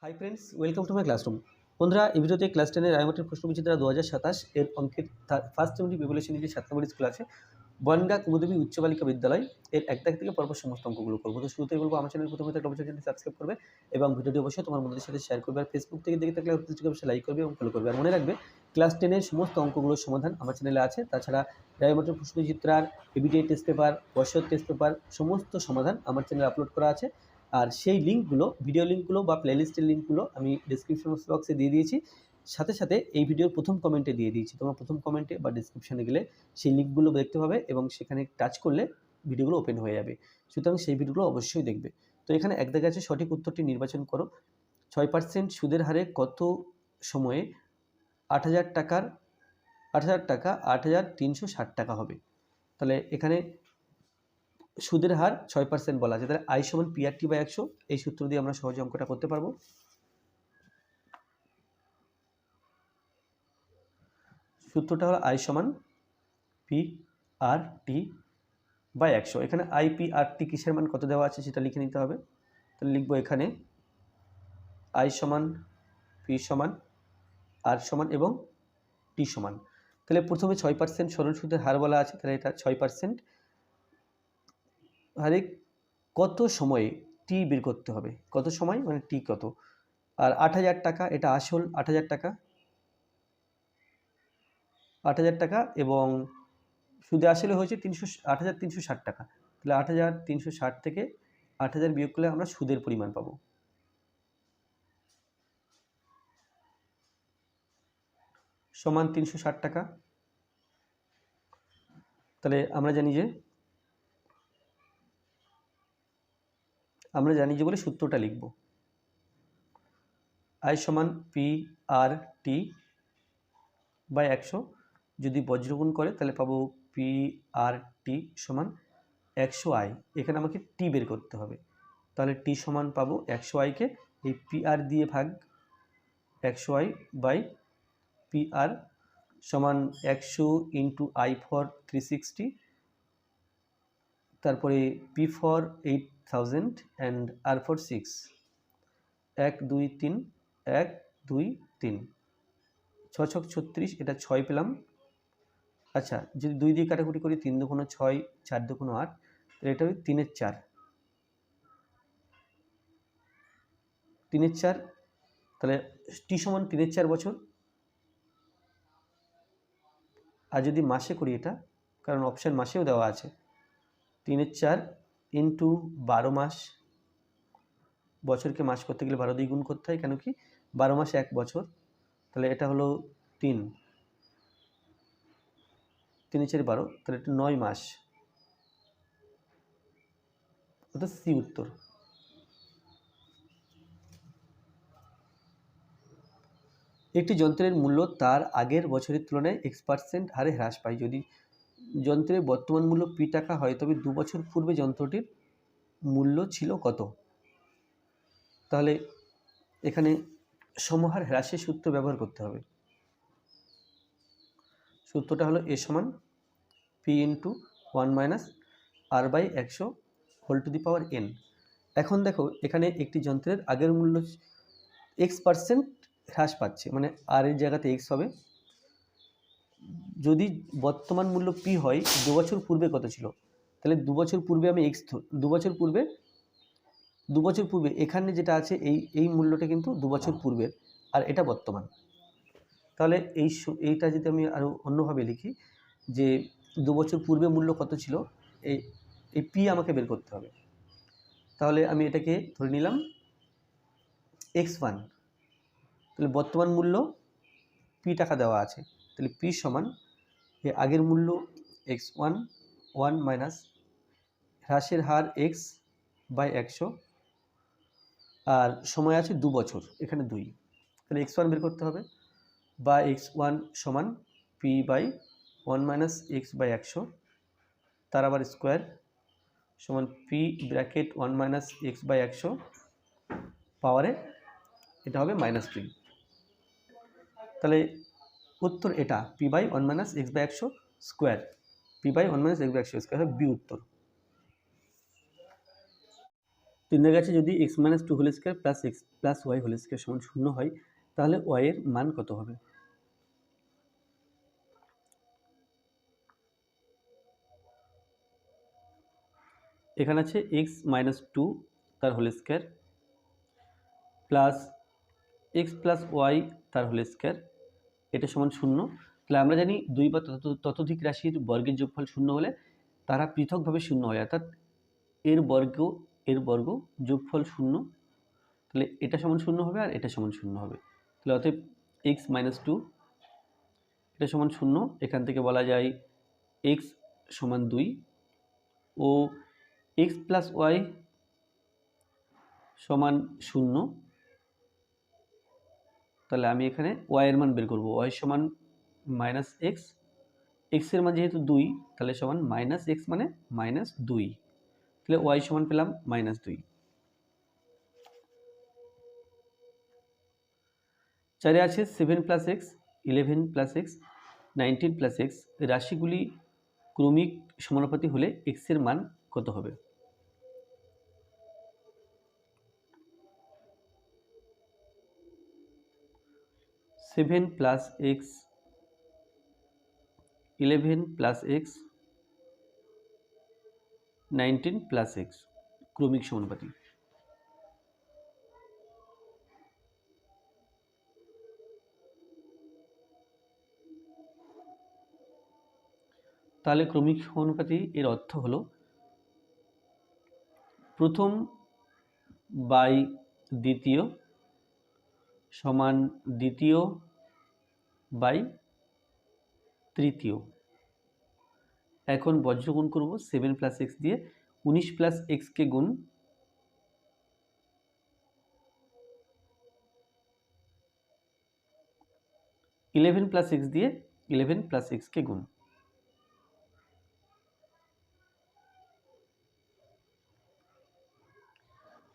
Hi friends, welcome to my classroom. বন্ধুরা, এই ভিডিওতে ক্লাস 10-এর রায়মাটির প্রশ্নবিচিত্রা 2027 এর অঙ্কের ফার্স্ট সেমিস্টার প্রিপারেশন যে 7 নম্বরের স্কুল আছে বনগাঁ কুমুদেবী উচ্চ বালিকা বিদ্যালয় এর এক দাগ থেকে পরপর সমস্ত অঙ্কগুলো করবো। তো শুরুতেই বলবো আমার চ্যানেল প্রথমে একটা অবশ্যই চ্যানেলটি সাবস্ক্রাইব করবে এবং ভিডিওটি অবশ্যই তোমার বন্ধুদের সাথে শেয়ার করবে। আর ফেসবুক থেকে দেখে থাকলে অবশ্যই লাইক করবে এবং ফলো করবে। আর মনে রাখবে, ক্লাস 10-এর সমস্ত অঙ্কগুলোর সমাধান আমার চ্যানেলে আছে। তাছাড়া রায়মাটির প্রশ্নবিচিত্রার এবিটিআই টেস্ট পেপার, বছর টেস্ট পেপার সমস্ত সমাধান আমার চ্যানেলে আপলোড করা আছে। আর সেই লিঙ্কগুলো, ভিডিও লিঙ্কগুলো বা প্লেলিস্টের লিঙ্কগুলো আমি ডিসক্রিপশন বক্সে দিয়ে দিয়েছি। সাথে সাথে এই ভিডিওর প্রথম কমেন্টে দিয়ে দিয়েছি। তোমরা প্রথম কমেন্টে বা ডিসক্রিপশনে গেলে সেই লিঙ্কগুলো দেখতে পাবে এবং সেখানে টাচ করলে ভিডিওগুলো ওপেন হয়ে যাবে। সুতরাং সেই ভিডিওগুলো অবশ্যই দেখবে। তো এখানে এক দাগে আছে, সঠিক উত্তরটি নির্বাচন করো। 6% সুদের হারে কত সময়ে 8,000 টাকা 8,360 টাকা হবে? তাহলে এখানে সুদের হার 6% বলা আছে, তাহলে আই সমান PRT/100। এই সূত্র দিয়ে আমরা সহজে অঙ্কটা করতে পারবো। সূত্রটা হলো আই সমান PRT/100। এখানে IPRT কিসের মান কত দেওয়া আছে সেটা লিখে নিতে হবে। তাহলে লিখবো এখানে আই সমান, পি সমান, আর সমান এবং টি সমান। তাহলে প্রথমে 6% সরল সুদের হার বলা আছে, তাহলে এটা 6% হারে কত সময়ে টি বের করতে হবে। কত সময় মানে টি কত। আর 8,000 টাকা, এটা আসল 8,000 টাকা, 8,000 টাকা এবং সুদে আসলে হয়েছে 8,360 টাকা। তাহলে 8,360 থেকে 8,000 বিয়োগ করলে আমরা সুদের পরিমাণ পাবো। সমান 360 টাকা। তাহলে আমরা জানি যে বলে সূত্রটা লিখব। আই সমান PRT/100। যদি বজ্রগুণ করে তাহলে পাবো PRT সমান 100I। এখানে আমাকে টি বের করতে হবে। তাহলে টি সমান পাবো 100I-কে এই PR দিয়ে ভাগ 100I/PR সমান 100 ইন্টু I ফর 360, তারপরে P for 8,000 and R for 6। 1 2 3 1 2 3 6 6 36, এটা 6 পেলাম। আচ্ছা, যদি 2 দিয়ে কাটাকুটি করি 3 দুগুণ 6, 4 দুগুণ 8, তাহলে এটা হবে 3 এর 4। 3 এর 4, তাহলে টি সমান 3 এর 4 বছর। আর যদি মাসে করি এটা, কারণ অপশান মাসেও দেওয়া আছে, 3 এর 4 ইন্টু 12 মাস। বছরকে মাস করতে গেলে 12 দিয়ে গুণ করতে হয়, কেন কি 12 মাসে 1 বছর। তাহলে এটা হলো 3 3 4 12, তাহলে এটা 9 মাস। অর্থাৎ সি উত্তর। একটি যন্ত্রের মূল্য তার আগের বছরের তুলনায় X% হারে হ্রাস পায়। যদি যন্ত্রের বর্তমান মূল্য P টাকা হয় তবে 2 বছর পূর্বে যন্ত্রটির মূল্য ছিল কত? তাহলে এখানে সমহার হ্রাসের সূত্র ব্যবহার করতে হবে। সূত্রটা হলো A সমান P into 1 - R/100 whole to the power n। এখন দেখো, এখানে একটি যন্ত্রের আগের মূল্য X% হ্রাস পাচ্ছে, মানে আর এর জায়গাতে X হবে। যদি বর্তমান মূল্য P হয়, 2 বছর পূর্বে কত ছিল, তাহলে 2 বছর পূর্বে আমি X 2 বছর পূর্বে এখানে যেটা আছে এই মূল্যটা কিন্তু 2 বছর পূর্বের, আর এটা বর্তমান। তাহলে এইটা যদি আমি আরও অন্যভাবে লিখি যে 2 বছর পূর্বে মূল্য কত ছিল, এই P আমাকে বের করতে হবে। তাহলে আমি এটাকে ধরে নিলাম X1। তাহলে বর্তমান মূল্য P টাকা দেওয়া আছে, তাহলে P সমান আগের মূল্য X1 1 মাইনাস হ্রাসের হার X/100, আর সময় আছে 2 বছর, এখানে 2। তাহলে X1 বের করতে হবে, বা X1 সমান P/1 - X/100, তার আবার স্কোয়ার সমান P(1 - X/100) পাওয়ারে এটা হবে -3। তাহলে উত্তর এটা P/1 - X/100 square. P/1 - X/100 square হবে বি উত্তর। 3 এর কাছে যদি x - 2 whole square plus x plus y whole square সমান 0 হয় তাহলে y এর মান কত হবে? এখানে আছে x - 2 তার whole square plus x plus y তার হোল স্কয়ার, এটা সমান 0। তাহলে আমরা জানি দুই বা ততোধিক রাশির বর্গের যোগফল 0 হলে তারা পৃথকভাবে 0 হয়, অর্থাৎ এর বর্গ যোগফল 0। তাহলে এটা সমান 0 হবে আর এটা সমান 0 হবে। তাহলে অতএব x - 2 এটা সমান 0। এখান থেকে বলা যায় x সমান 2 ও x প্লাস y সমান 0। তাহলে আমি এখানে y এর মান বের করব। y সমান -x, x এর মান যেহেতু 2 তাহলে সমান -x মানে -2। তাহলে y সমান পেলাম -2। 4 এ আছে 7 plus x, 11 plus x, 19 plus x রাশিগুলি ক্রমিক সমানুপাতি হলে x এর মান কত হবে? Seven plus x, 11 plus x, 19 plus x ক্রমিক সমানুপাতি। তাহলে ক্রমিক সমানুপাতি এর অর্থ হলো প্রথম বাই দ্বিতীয় সমান দ্বিতীয় বাই তৃতীয়। এখন বজ্র গুণ করব 7 প্লাস এক্স দিয়ে, 19 প্লাস এক্সকে গুণ 11 প্লাস এক্স দিয়ে 11 প্লাস এক্সকে গুণ।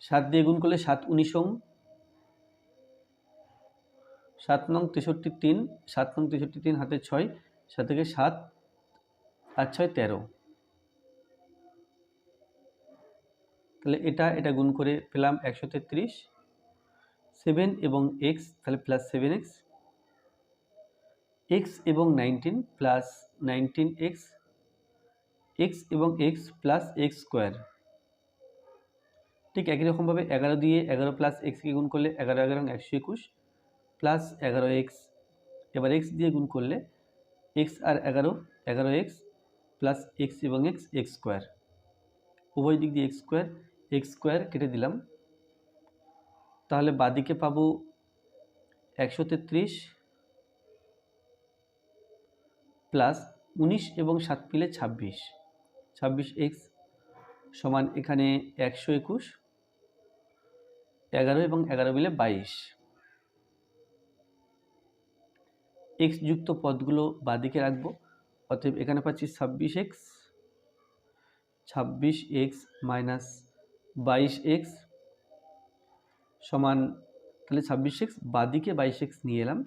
7 দিয়ে গুণ করলে 7 19, 7 নং 63 3, 7 নং 63 3 হাতে 6, 7 থেকে 7 আর 6 13। তাহলে এটা গুণ করে পেলাম 133। 7 এবং x তাহলে প্লাস 7x, x এবং 19 প্লাস 19x, x এবং x প্লাস x স্কোয়ার। ঠিক একই রকমভাবে 11 দিয়ে 11 প্লাস এক্সকে গুণ করলে 11 11 121 প্লাস 11x, এবার x দিয়ে গুণ করলে x আর 11 11x প্লাস x এবং x x স্কোয়ার, উভয় দিক দিয়ে x স্কোয়ার কেটে দিলাম। তাহলে বাদিকে পাবো 133 প্লাস 19 এবং 7 মিলে 26, 26x সমান এখানে 121, 11 এবং 11 মিলে 22। x যুক্ত পদগুলো বাদিকে রাখবো, অতএব এখানে পাচ্ছি 26x, 26x মাইনাস 22x সমান, তাহলে 26x বাদিকে 22x নিয়ে এলাম,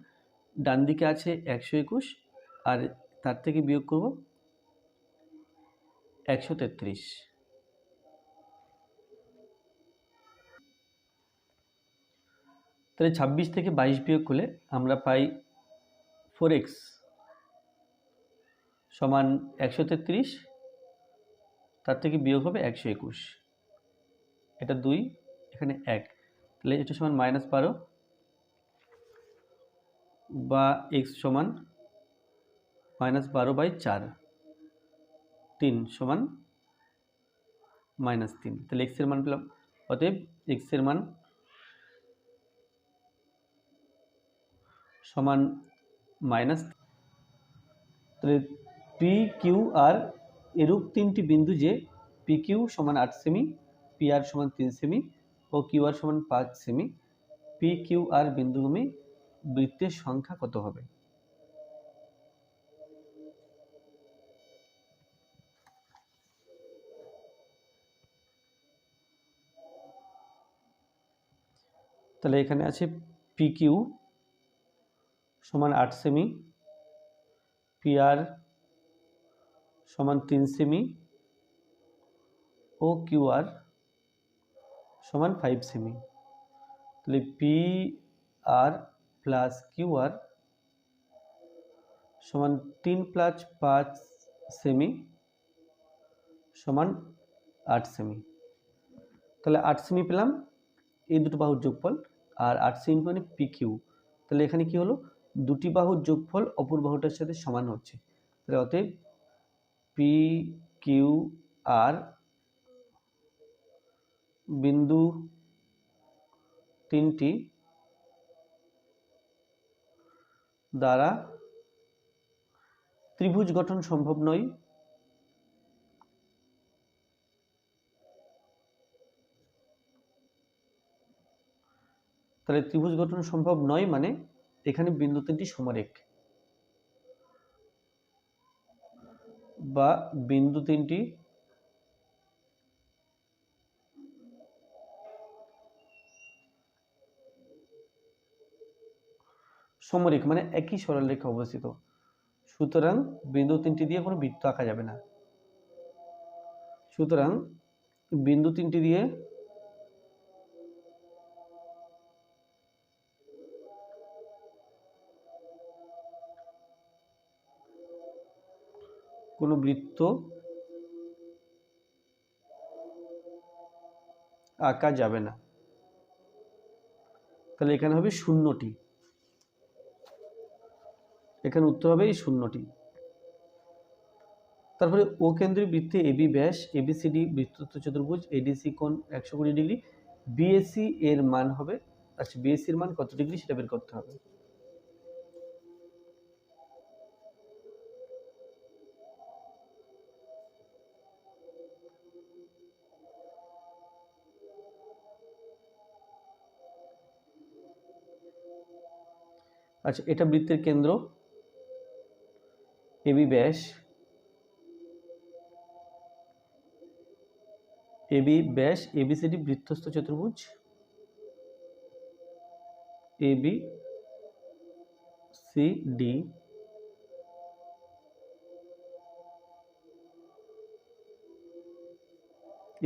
ডান দিকে আছে 121 আর তার থেকে বিয়োগ করব 133। তাহলে 26 থেকে 22 বিয়োগ করলে আমরা পাই 4x সমান 133, তার থেকে বিয়োগ হবে 121, এটা 2 এখানে 1, তাহলে এটা সমান -12 বা x সমান -12/4, 3 সমান -3। তাহলে x এর মান পেলাম, অতএব x এর মান সমান মাইনাস। তাহলে পি কিউ আর এরূপ তিনটি বিন্দু যে পি কিউ সমান 8 সেমি, পি আর সমান 3 সেমি ও কিউ আর সমান 5 সেমি, পি কিউ আর বিন্দুভূমি বৃত্তের সংখ্যা কত হবে? তাহলে এখানে আছে পি কিউ সমান 8 সেমি, পি আর সমান 3 সেমি ও কিউ আর সমান 5 সেমি। তাহলে P R plus Q R সমান 3 প্লাস 5 সেমি সমান 8 সেমি। তাহলে 8 সেমি পেলাম, এই দুটো বাহুর যোগফল, আর 8 সেমি মানে পি কিউ। তাহলে এখানে কি হলো, দুটি বাহুর যোগফল অপর বাহুটার সাথে সমান হচ্ছে। তাহলে অতএব পি কিউ আর বিন্দু তিনটি দ্বারা ত্রিভুজ গঠন সম্ভব নয়। তাহলে ত্রিভুজ গঠন সম্ভব নয় মানে এখানে বিন্দু তিনটি সমরেখ বা বিন্দু তিনটি সমরেখ মানে একই সরলরেখা অবস্থিত। সুতরাং বিন্দু তিনটি দিয়ে কোনো বৃত্ত আঁকা যাবে না। সুতরাং বিন্দু তিনটি দিয়ে কোনো বৃত্ত আঁকা যাবে না। তাহলে এখানে হবে শূন্যটি, এখানে উত্তর হবে এই শূন্যটি। তারপরে ও কেন্দ্রীয় বৃত্তে এবি ব্যাস, এবিসিডি বৃত্তস্থ চতুর্ভুজ, এডিসি কোণ 120 ডিগ্রি, বিএসি এর মান হবে, আচ্ছা বিএসি এর মান কত ডিগ্রি সেটা বের করতে হবে। আচ্ছা এটা বৃত্তের কেন্দ্র, এবি ব্যাস, এবি ব্যাস, এবিসিডি বৃত্তস্থ চতুর্ভুজ, এবি সি ডি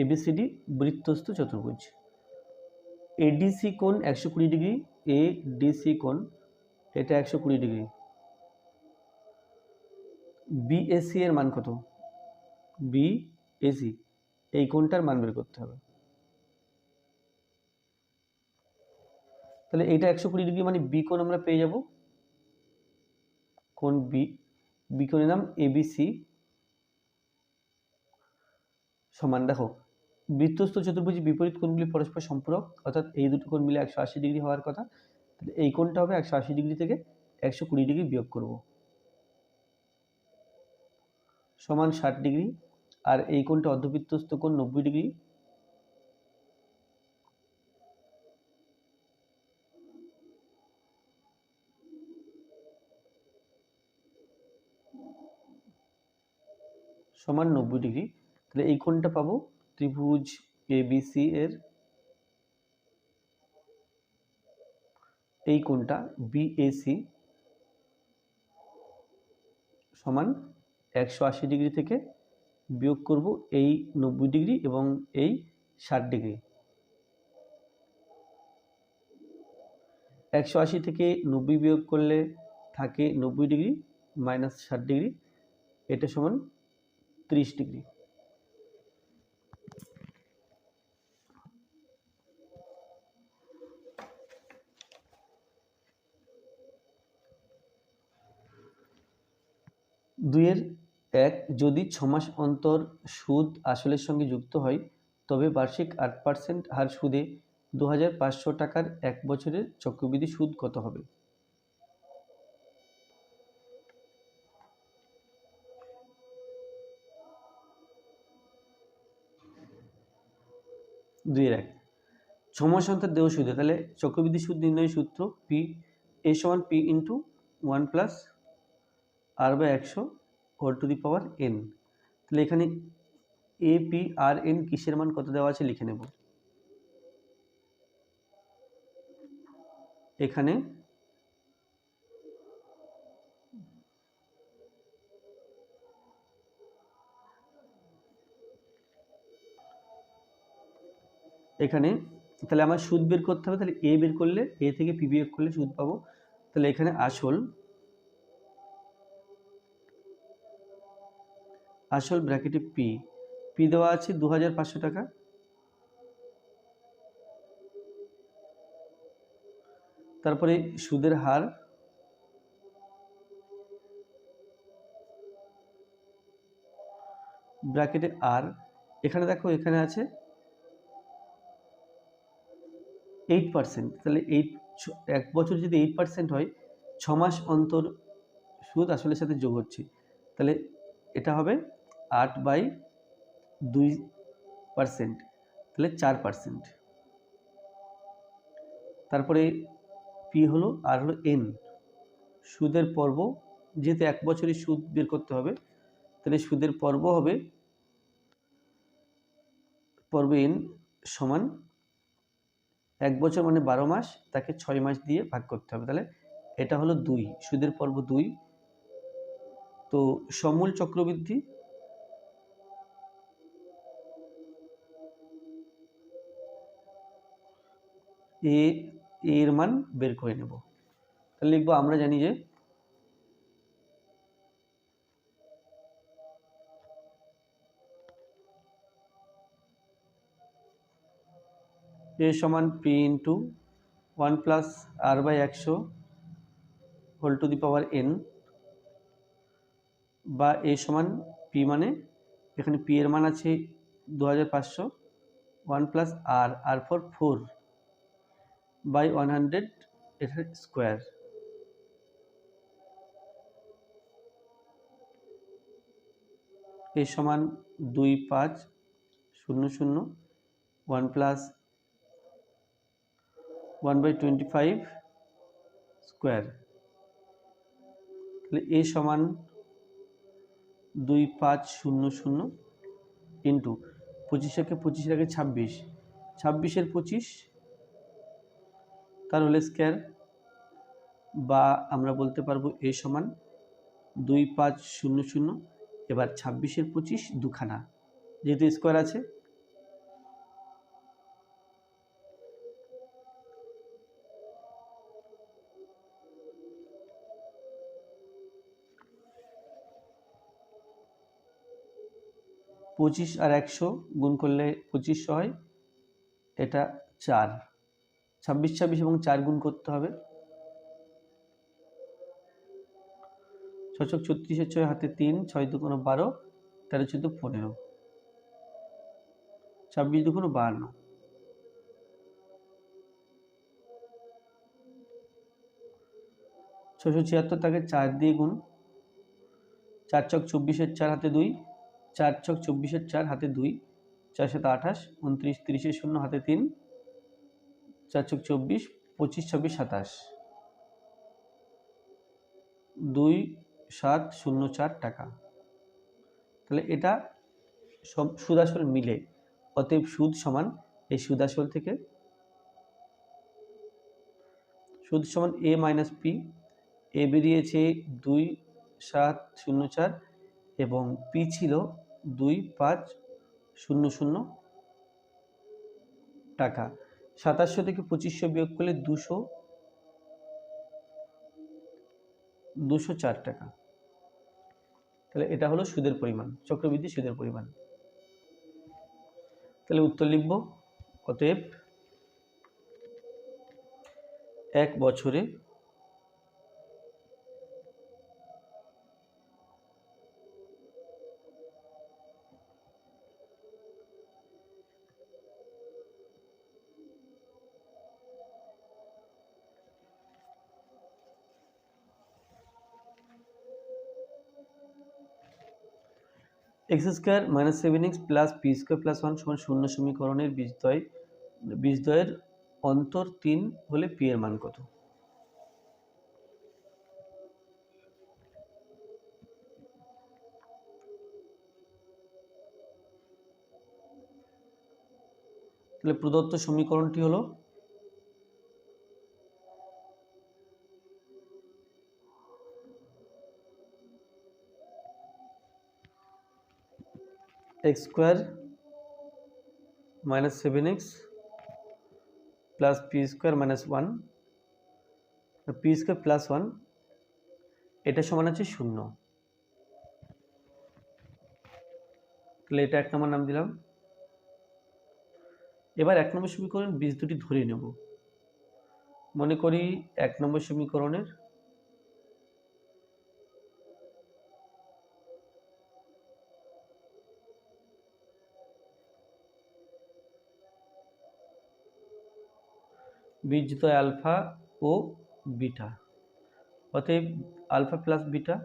এবিসিডি বৃত্তস্থ চতুর্ভুজ। এডিসি কোণ 120 ডিগ্রি, এডিসি কোণ এটা 120 ডিগ্রি, বিএসি এর মান কত, বিএসি এই কোণটার মান বের করতে হবে। তাহলে এটা 120 ডিগ্রি মানে বি কোণ আমরা পেয়ে যাব, কোণ বি, বি কোণের নাম এবিসি সমান, দেখো বৃত্তস্থ চতুর্ভুজ বিপরীত কোণগুলি পরস্পর সম্পূরক, অর্থাৎ এই দুটো কোণ মিলে 180 ডিগ্রি হওয়ার কথা। তাহলে এই কোণটা হবে 180 ডিগ্রি থেকে 120 ডিগ্রি বিয়োগ করব সমান 60 ডিগ্রি, আর এই কোণটা অর্ধবৃত্তস্থ কোণ 90 ডিগ্রি, সমান 90 ডিগ্রি। তাহলে এই কোণটা পাবো ত্রিভুজ এবিসি এর, এই কোণটা বিএসি সমান 180 ডিগ্রি থেকে বিয়োগ করব এই 90 ডিগ্রি এবং এই 60 ডিগ্রি। 180 থেকে 90 বিয়োগ করলে থাকে 90 ডিগ্রি মাইনাস 60 ডিগ্রি, এটা সমান 30 ডিগ্রি। দুইয়ের 1, যদি 6 মাস অন্তর সুদ আসলের সঙ্গে যুক্ত হয় তবে বার্ষিক 8% হার সুদে 2500 টাকার 1 বছরের চক্রবৃদ্ধি সুদ কত হবে? দুইয়ের 1, 6 মাস অন্তর দেহ সুদে, তাহলে চক্রবৃদ্ধি সুদ নির্ণয়ের সূত্র পি এ সমান P into 1 plus R by 100 whole to the power N. তাহলে এখানে এ পি আর এন কিসের মান কত দেওয়া আছে লিখে নেব। এখানে এখানে তাহলে আমার সুদ বের করতে হবে, তাহলে এ বের করলে এ থেকে পি বিয়োগ করলে সুদ পাবো। তাহলে এখানে আসল ব্র্যাকেটে পি দেওয়া আছে 2500 টাকা, তারপরে সুদের হার ব্র্যাকেটে আর, এখানে দেখো এখানে আছে 8%, তাহলে 1 বছর যদি 8% হয়, 6 মাস অন্তর সুদ আসলের সাথে যোগ হচ্ছে, তাহলে এটা হবে 8/2%, তাহলে 4%। তারপরে পি হলো, আর হলো এন, সুদের পর্ব, যেহেতু 1 বছরই সুদ বের করতে হবে, তাহলে সুদের পর্ব হবে পর্ব এন সমান 1 বছর মানে 12 মাস, তাকে 6 মাস দিয়ে ভাগ করতে হবে, তাহলে এটা হলো 2, সুদের পর্ব 2। তো সমূল চক্রবৃদ্ধি এর মান বের করে নেব। তাহলে লিখবো, আমরা জানি যে এ সমান P into 1 plus r/100 whole to the power n, বা এ সমান পি মানে এখানে পি এর মান আছে 2500, 1 প্লাস আর ফর 4/100 এটার স্কোয়ার, এ সমান 2500, 1 প্লাস 1/25 স্কোয়ার, তাহলে এ সমান 2500 ইন্টু 25 এর আগে 26, 26-এর 25 তার হোল স্কোয়ার, বা আমরা বলতে পারবো এ সমান 2500, এবার 26-এর 25 দুখানা, যেহেতু স্কোয়ার আছে, পঁচিশ আর 100 গুণ করলে 2500 হয়, এটা 4, 26 এবং 4 গুণ করতে হবে, 6 36, 6 হাতে 3, 6 দুগুণ 12, 13 14 15, 26 দুগুণ 52, 676 তাকে 4 দিয়ে গুণ, 4 ছক 24, 4 হাতে 2, 4 ছক 24, 4 হাতে 2, 4 7 28, 29 30, 0 হাতে 3, 4 ছক 24, 25 26 27, 2704 টাকা। তাহলে এটা সব সুদ আসল মিলে, অতএব সুদ সমান, এই সুদ আসল থেকে সুদ সমান এ মাইনাস পি, এ বেরিয়েছে 2704 এবং পি ছিল 2500 টাকা। 2700 থেকে 2500 বিয়োগ করলে 204 টাকা। তাহলে এটা হলো সুদের পরিমাণ, চক্রবৃদ্ধি সুদের পরিমাণ। তাহলে উত্তর লিখব, অতএব 1 বছরে x square minus 7x plus P square plus 1 সমান 0 সমীকরণের বীজদ্বয়ের অন্তর 3 হলে পি এর মান কত? তাহলে প্রদত্ত সমীকরণটি হলো x square minus 7x plus P square minus one, P square plus one, এটা সমান আছে 0। তাহলে এটা 1 নম্বর নাম দিলাম। এবার 1 নম্বর সমীকরণ বীজ দুটি ধরে নেব। মনে করি 1 নম্বর সমীকরণের বীজদ্বয় আলফা ও বিটা, অতএব আলফা প্লাস বিটা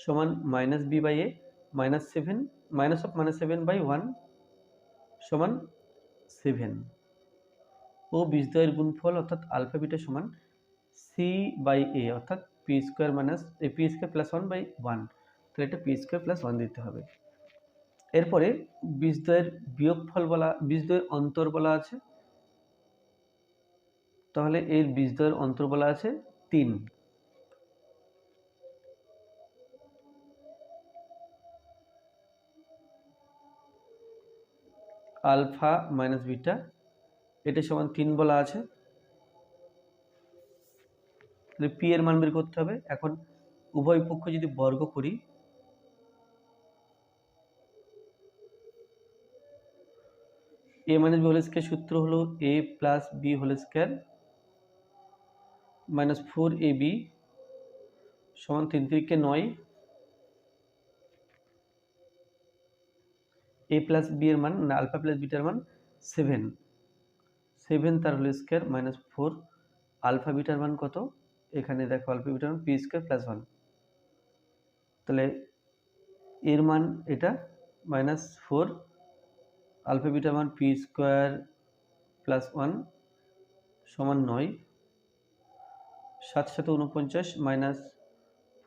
সমান minus B by A minus 7, minus of minus 7 by 1 সমান 7, ও বীজদ্বয়ের গুণফল অর্থাৎ আলফা বিটা সমান সি বাই এ অর্থাৎ P square minus P square plus 1 by 1। তাহলে এটা পি স্কোয়ার প্লাস 1 দিতে হবে। এরপরে বীজদ্বয়ের বিয়োগফল বলা, বীজদ্বয়ের অন্তর বলা আছে, তাহলে এর বীজদ্বয়ের অন্তর বলা আছে 3। আলফা মাইনাস বিটা এটা সমান 3 বলা আছে। তাহলে পি এর মান বের করতে হবে। এখন উভয় পক্ষ যদি বর্গ করি, A minus B whole square সূত্র হলো A plus B whole square minus 4ab সমান 3 3 9, এ প্লাস বি এর মান না আলফা প্লাস বিটার মান 7, 7 তার হোল স্কয়ার মাইনাস 4, আলফা বিটার মান কত এখানে দেখো, আলফা বিটার মান পি স্কয়ার প্লাস 1, তাহলে এর মান এটা মাইনাস 4, আলফা বিটার মান পি স্কয়ার প্লাস 1 সমান 9, 7 7 49 minus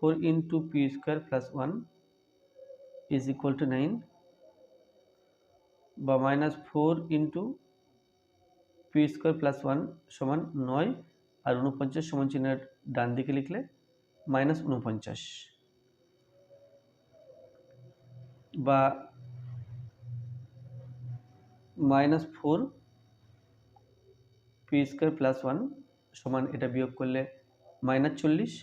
4 into p square plus 1 is equal to 9, বা minus 4 into p square plus 1 সমান 9, আর 49 সমান চিহ্নের ডান দিকে লিখলে মাইনাস 49, বা মাইনাস 4 পি স্কোয়ার প্লাস 1 সমান এটা বিয়োগ করলে মাইনাস 40,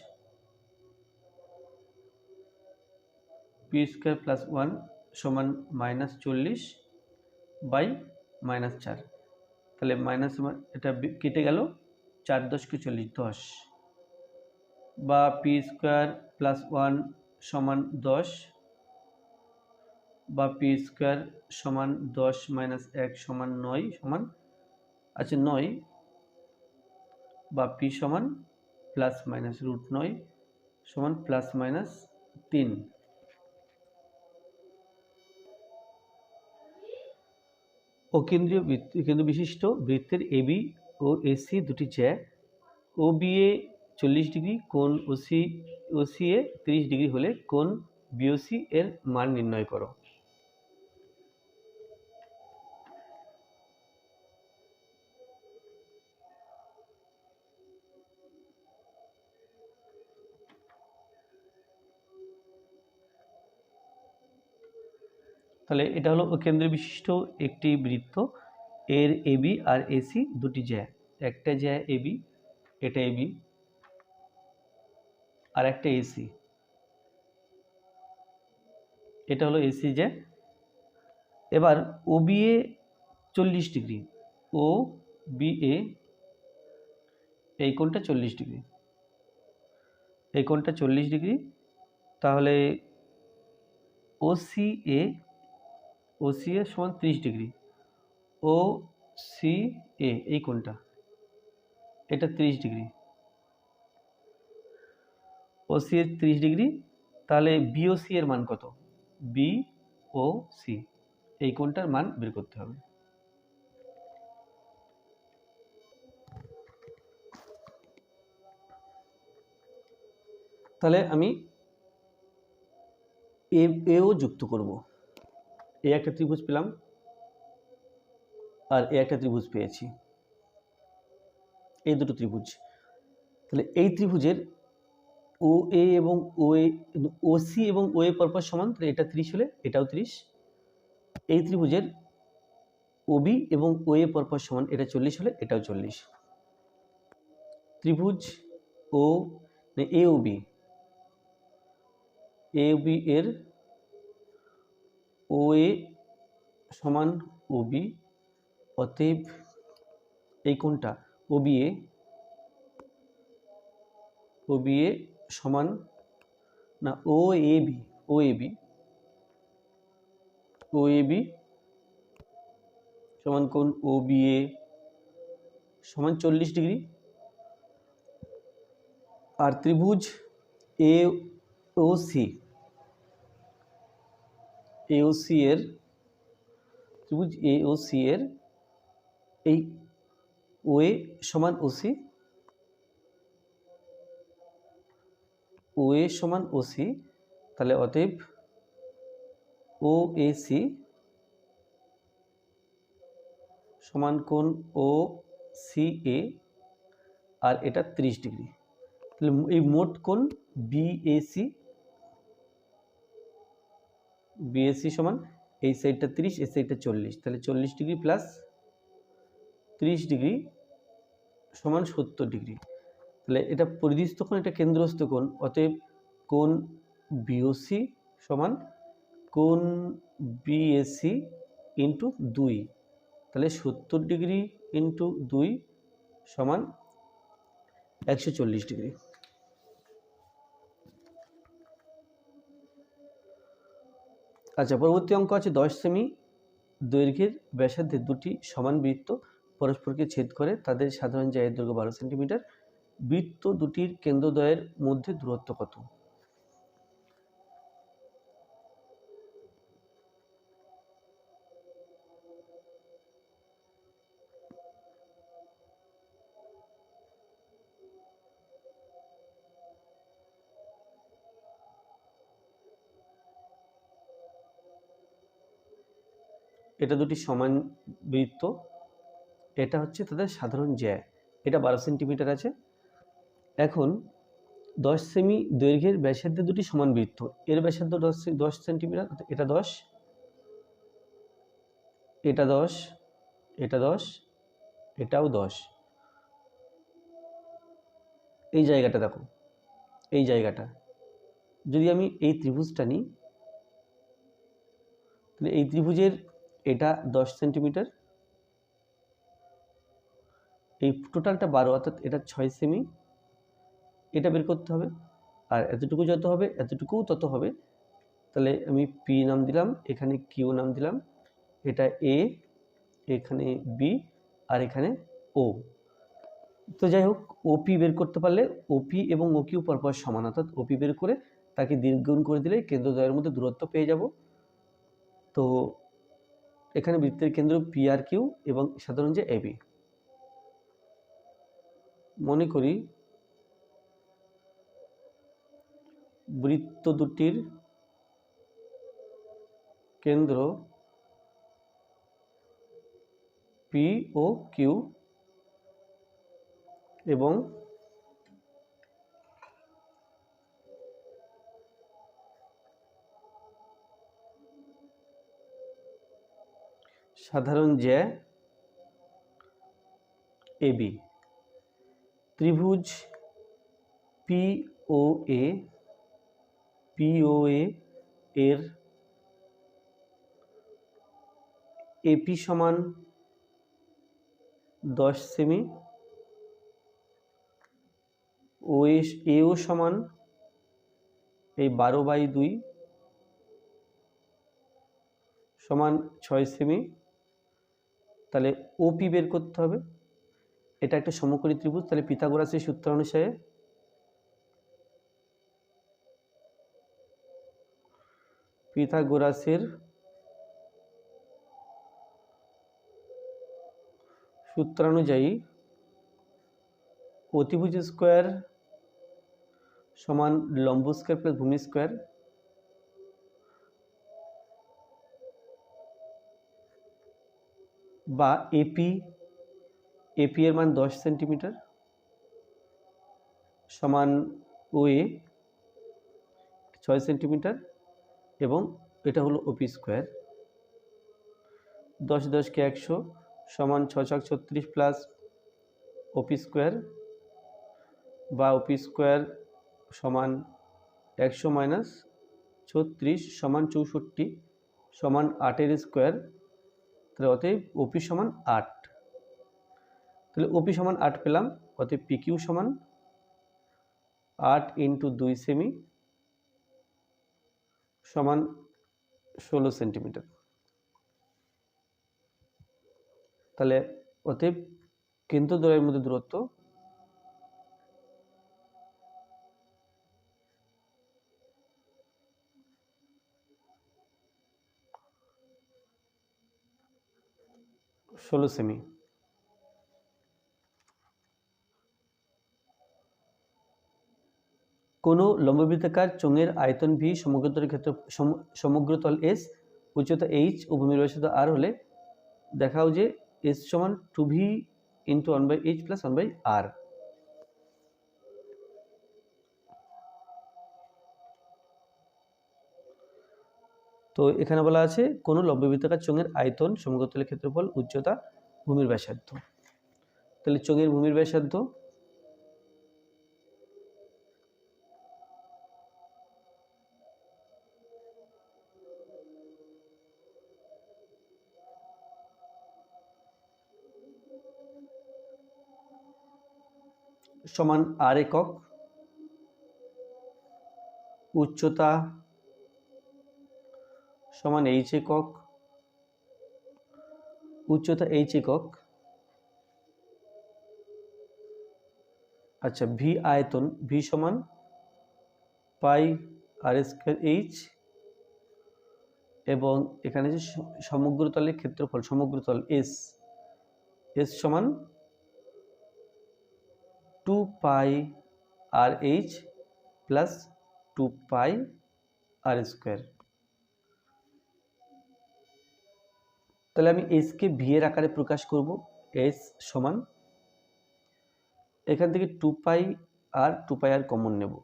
পি স্কোয়ার প্লাস 1 সমান মাইনাস 40 বাই মাইনাস 4। তাহলে মাইনাস এটা কেটে গেল, 4 10 কে 40 10, বা পি স্কোয়ার প্লাস 1 সমান 10, বা পি স্কোয়ার সমান 10 মাইনাস 1 সমান 9 সমান আছে 9, বা পি সমান প্লাস মাইনাস রুট 9 সমান প্লাস মাইনাস 3। অকেন্দ্রীয় কেন্দ্র বিশিষ্ট বৃত্তের এবি ও এসি দুটি জ্যা, ও বি এ 40 ডিগ্রি, কোণ ওসি এ 30 ডিগ্রি হলে কোণ বিওসি এর মান নির্ণয় করো। তাহলে এটা হলো কেন্দ্র বিশিষ্ট একটি বৃত্ত, এর এবি আর এসি দুটি জ্যা, একটা জ্যা এবি, এটা এবি, আর একটা এসি, এটা হলো এসি জ্যা। এবার ও B A 40 degree, O B A এই কোণটা 40 ডিগ্রি, এই কোণটা 40 ডিগ্রি, তাহলে ওসি এ সমান 30 ডিগ্রি, ও সি এ এই কোণটা এটা 30 ডিগ্রি, ওসি এর 30 ডিগ্রি, তাহলে বিওসি এর মান কত, বি ও সি এই কোণটার মান বের করতে হবে। তাহলে আমি এও যুক্ত করব, এ একটা ত্রিভুজ পেলাম আর এ একটা ত্রিভুজ পেয়েছি, এই দুটো ত্রিভুজ। তাহলে এই ত্রিভুজের ও এ এবং ও এ, ও সি এবং ও এ পরপর সমান, তাহলে এটা 30 হলে এটাও 30। এই ত্রিভুজের ওবি এবং ওএ পরপর সমান, এটা 40 হলে এটাও 40। ত্রিভুজ ও এওবি এর ওএ সমান ওবি, অতএব এই কোণটা ওবিএ সমান না ওএবি সমান কোণ ওবিএ সমান 40 ডিগ্রি। আর ত্রিভুজ এওসি এর এই ওএ সমান ওসি, তাহলে অতএব ওএসি সমান কোণ ওসিএ, আর এটা 30 ডিগ্রি। তাহলে এই মোট কোণ বিএসি সমান এই সাইডটা 30, এই সাইডটা 40, তাহলে 40 ডিগ্রি প্লাস 30 ডিগ্রি সমান 70 ডিগ্রি। তাহলে এটা পরিধিস্থ কোণ, এটা কেন্দ্রস্থ কোণ, অতএব কোণ বিওসি সমান কোণ বিএসি ইন্টু 2, তাহলে 70 ডিগ্রি ইন্টু 2 সমান 140 ডিগ্রি। আচ্ছা, পরবর্তী অঙ্ক আছে 10 সেমি দৈর্ঘ্যের ব্যাসার্ধের দুটি সমান বৃত্ত পরস্পরকে ছেদ করে, তাদের সাধারণ জায়ের দৈর্ঘ্য 12 সেন্টিমিটার। বৃত্ত দুটির কেন্দ্রদ্বয়ের মধ্যে দূরত্ব কত? এটা দুটি সমান বৃত্ত, এটা হচ্ছে তাদের সাধারণ জ্যা, এটা 12 সেন্টিমিটার আছে। এখন 10 সেমি দৈর্ঘ্যের ব্যাসার্ধে দুটি সমান বৃত্ত, এর ব্যাসার্ধ 10 সেন্টিমিটার, এটা 10, এটা 10, এটা 10, এটাও 10। এই জায়গাটা দেখো, এই জায়গাটা যদি আমি এই ত্রিভুজটা নিই, তাহলে এই ত্রিভুজের এটা 10 সেন্টিমিটার, এই টোটালটা 12, অর্থাৎ এটা 6 সেমি, এটা বের করতে হবে। আর এতটুকু যত হবে এতটুকুও তত হবে, তাহলে আমি পি নাম দিলাম, এখানে কিউ নাম দিলাম, এটা এ, এখানে বি, আর এখানে ও। তো যাই হোক, ওপি বের করতে পারলে ওপি এবং ও কিউ পরপর সমান, অর্থাৎ ওপি বের করে তাকে দ্বিগুণ করে দিলে কেন্দ্রদ্বয়ের মধ্যে দূরত্ব পেয়ে যাব। তো এখানে বৃত্তের কেন্দ্র পি আর কিউ এবং সাধারণ যে এবি। মনে করি বৃত্ত দুটির কেন্দ্র পি ও কিউ এবং সাধারণ জ্যা এবি। ত্রিভুজ পিওএ এর এপি সমান 10 সেমি, এও সমান এই 12/2 সমান 6 সেমি। তাহলে ওপি বের করতে হবে, এটা একটা সমকোণী ত্রিভুজ, তাহলে পিথাগোরাসের সূত্র অনুসারে সূত্রানুযায়ী অতিভুজ স্কোয়ার সমান লম্ব স্কোয়ার প্লাস ভূমি স্কোয়ার, বা এপি এর মান 10 সেন্টিমিটার সমান ওএ 6 সেন্টিমিটার, এবং এটা হলো ওপি স্কোয়ার। 10 10 কে 100 সমান 6 6 36 প্লাস ওপি স্কোয়ার বা ওপি স্কোয়ার সমান 100 মাইনাস 36 সমান 64 সমান 8 স্কোয়ার। তাহলে অতএব ওপি সমান 8। তাহলে ওপি সমান 8 পেলাম, অতএব পিকিউ সমান 8 ইন্টু 2 সেমি সমান 16 সেন্টিমিটার। তাহলে অতএব কেন্দ্রদ্বয়ের মধ্যে দূরত্ব ষোলো সেমি। কোনো লম্ববৃত্তাকার চোঙের আয়তন ভি, সমগ্রতলের ক্ষেত্র সমগ্রতল এস, উচ্চতা এইচ ও ভূমির ব্যাসার্ধ আর হলে দেখাও যে এস সমান 2v into 1/h plus 1/r। তো এখানে বলা আছে কোনো লম্ববৃত্তাকার চোঙের আয়তন, সমগ্রতলের ক্ষেত্রফল, উচ্চতা, ভূমির ব্যাসার্ধ। তাহলে চোঙের ভূমির ব্যাসার্ধ সমান আর একক, উচ্চতা সমান এইচ একক, উচ্চতা এইচ একক। আচ্ছা, ভি আয়তন, ভি সমান পাই আর স্কয়ার এইচ, এবং এখানে যে সমগ্রতলের ক্ষেত্রফল, সমগ্রতল এস, এস সমান 2 পাই আর এইচ প্লাস 2 পাই আর স্কোয়ার। তাহলে আমি এসকে ভি এর আকারে প্রকাশ করব। এস সমান এখান থেকে 2 পাই আর কমন নেব,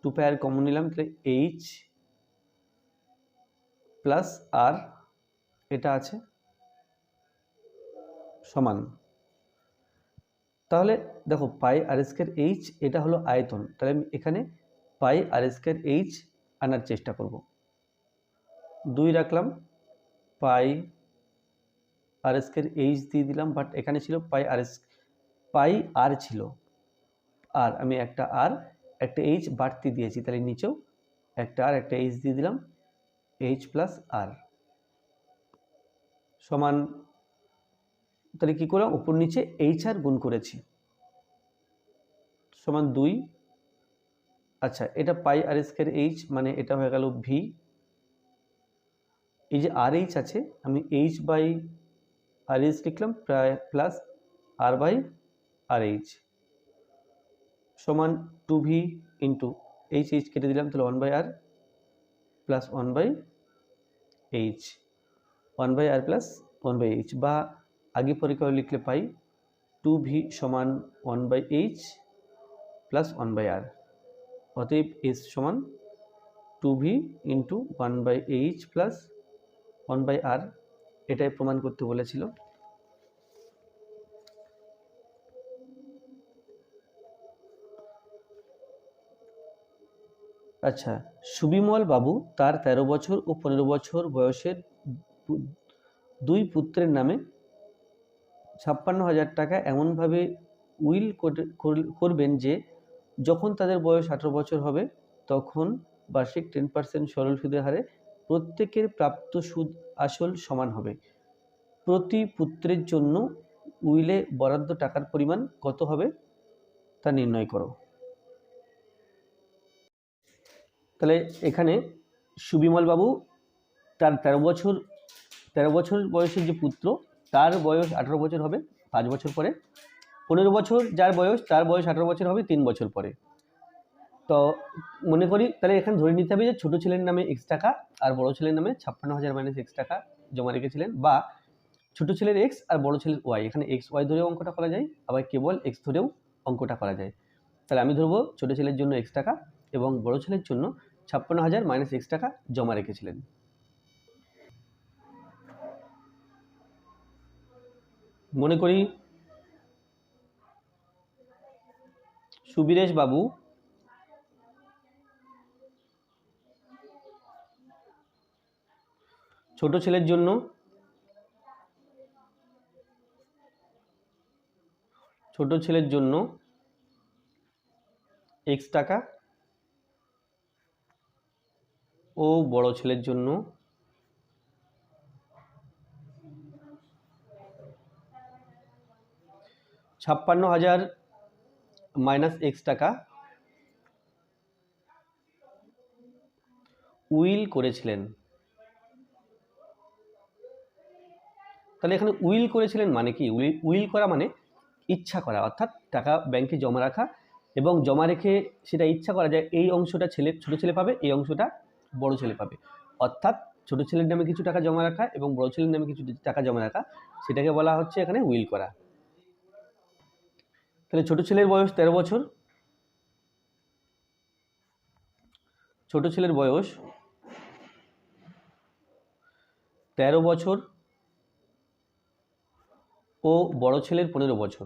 2 পাই আর কমন নিলাম, তাহলে এইচ প্লাস আর এটা আছে সমান। তাহলে দেখো পাই আর স্কয়ার এইচ এটা হলো আয়তন, তাহলে আমি এখানে পাই আর স্কয়ার এইচ আনার চেষ্টা করব। 2 রাখলাম, পাই আর স্কয়ার এইচ দিয়ে দিলাম, বাট এখানে ছিল পাই আর ছিল, আর আমি একটা আর একটা এইচ বাড়তি দিয়েছি, তাহলে নিচেও একটা আর একটা এইচ দিয়ে দিলাম, এইচ প্লাস আর সমান, তাহলে কি করলাম উপর নিচে এইচ আর গুণ করেছি সমান 2। আচ্ছা, এটা পাই আর স্কয়ার এইচ মানে এটা হয়ে গেল ভি। এই যে আর এইচ আছে, আমি এইচ বাই আর এইচ লিখলাম plus R by R H সমান 2v ইন্টু এইচ এইচ কেটে দিলাম, তাহলে 1/r plus 1/h, 1/r plus 1/h, বা আগে পরীক্ষা লিখলে পাই 2v সমান 1/h প্লাস 1/r। অতএব s সমান 2v into 1/h plus 1/r, এটাই প্রমাণ করতে বলেছিল। আচ্ছা, সুবিমল বাবু তার 13 বছর ও 15 বছর বয়সের দুই পুত্রের নামে 56,000 টাকা এমনভাবে উইল করবেন যে যখন তাদের বয়স 18 বছর হবে তখন বার্ষিক 10% সরল সুদের হারে প্রত্যেকের প্রাপ্ত সুদ আসল সমান হবে। প্রতি পুত্রের জন্য উইলে বরাদ্দ টাকার পরিমাণ কত হবে তা নির্ণয় করো। তাহলে এখানে সুবিমল বাবু তার 13 বছর বয়সের যে পুত্র তার বয়স 18 বছর হবে 5 বছর পরে, 15 বছর যার বয়স তার বয়স 18 বছর হবে 3 বছর পরে। তো মনে করি তাহলে এখানে ধরে নিতে হবে যে ছোট ছেলের নামে x টাকা আর বড় ছেলের নামে 56,000 মাইনাস x টাকা জমা রেখেছিলেন, বা ছোট ছেলের x আর বড় ছেলের y, এখানে x y ধরেও অঙ্কটা করা যায়, আবার কেবল x ধরেও অঙ্কটা করা যায়। তাহলে আমি ধরবো ছোট ছেলের জন্য x টাকা এবং বড় ছেলের জন্য 56,000 মাইনাস x টাকা জমা রেখেছিলেন। মনে করি সুবীরেশ বাবু ছোট ছেলের জন্য x টাকা ও বড় ছেলের জন্য 56,000 মাইনাস x টাকা উইল করেছিলেন। তাহলে এখানে উইল করেছিলেন মানে কি? উইল করা মানে ইচ্ছা করা, অর্থাৎ টাকা ব্যাংকে জমা রাখা এবং জমা রেখে সেটা ইচ্ছা করা যায় এই অংশটা ছোট ছেলে পাবে, এই অংশটা বড় ছেলে পাবে। অর্থাৎ ছোট ছেলের নামে কিছু টাকা জমা রাখা এবং বড় ছেলের নামে কিছু টাকা জমা রাখা, সেটাকে বলা হচ্ছে এখানে উইল করা। তাহলে ছোট ছেলের বয়স 13 বছর, ছোট ছেলের বয়স 13 বছর ও বড় ছেলের 15 বছর।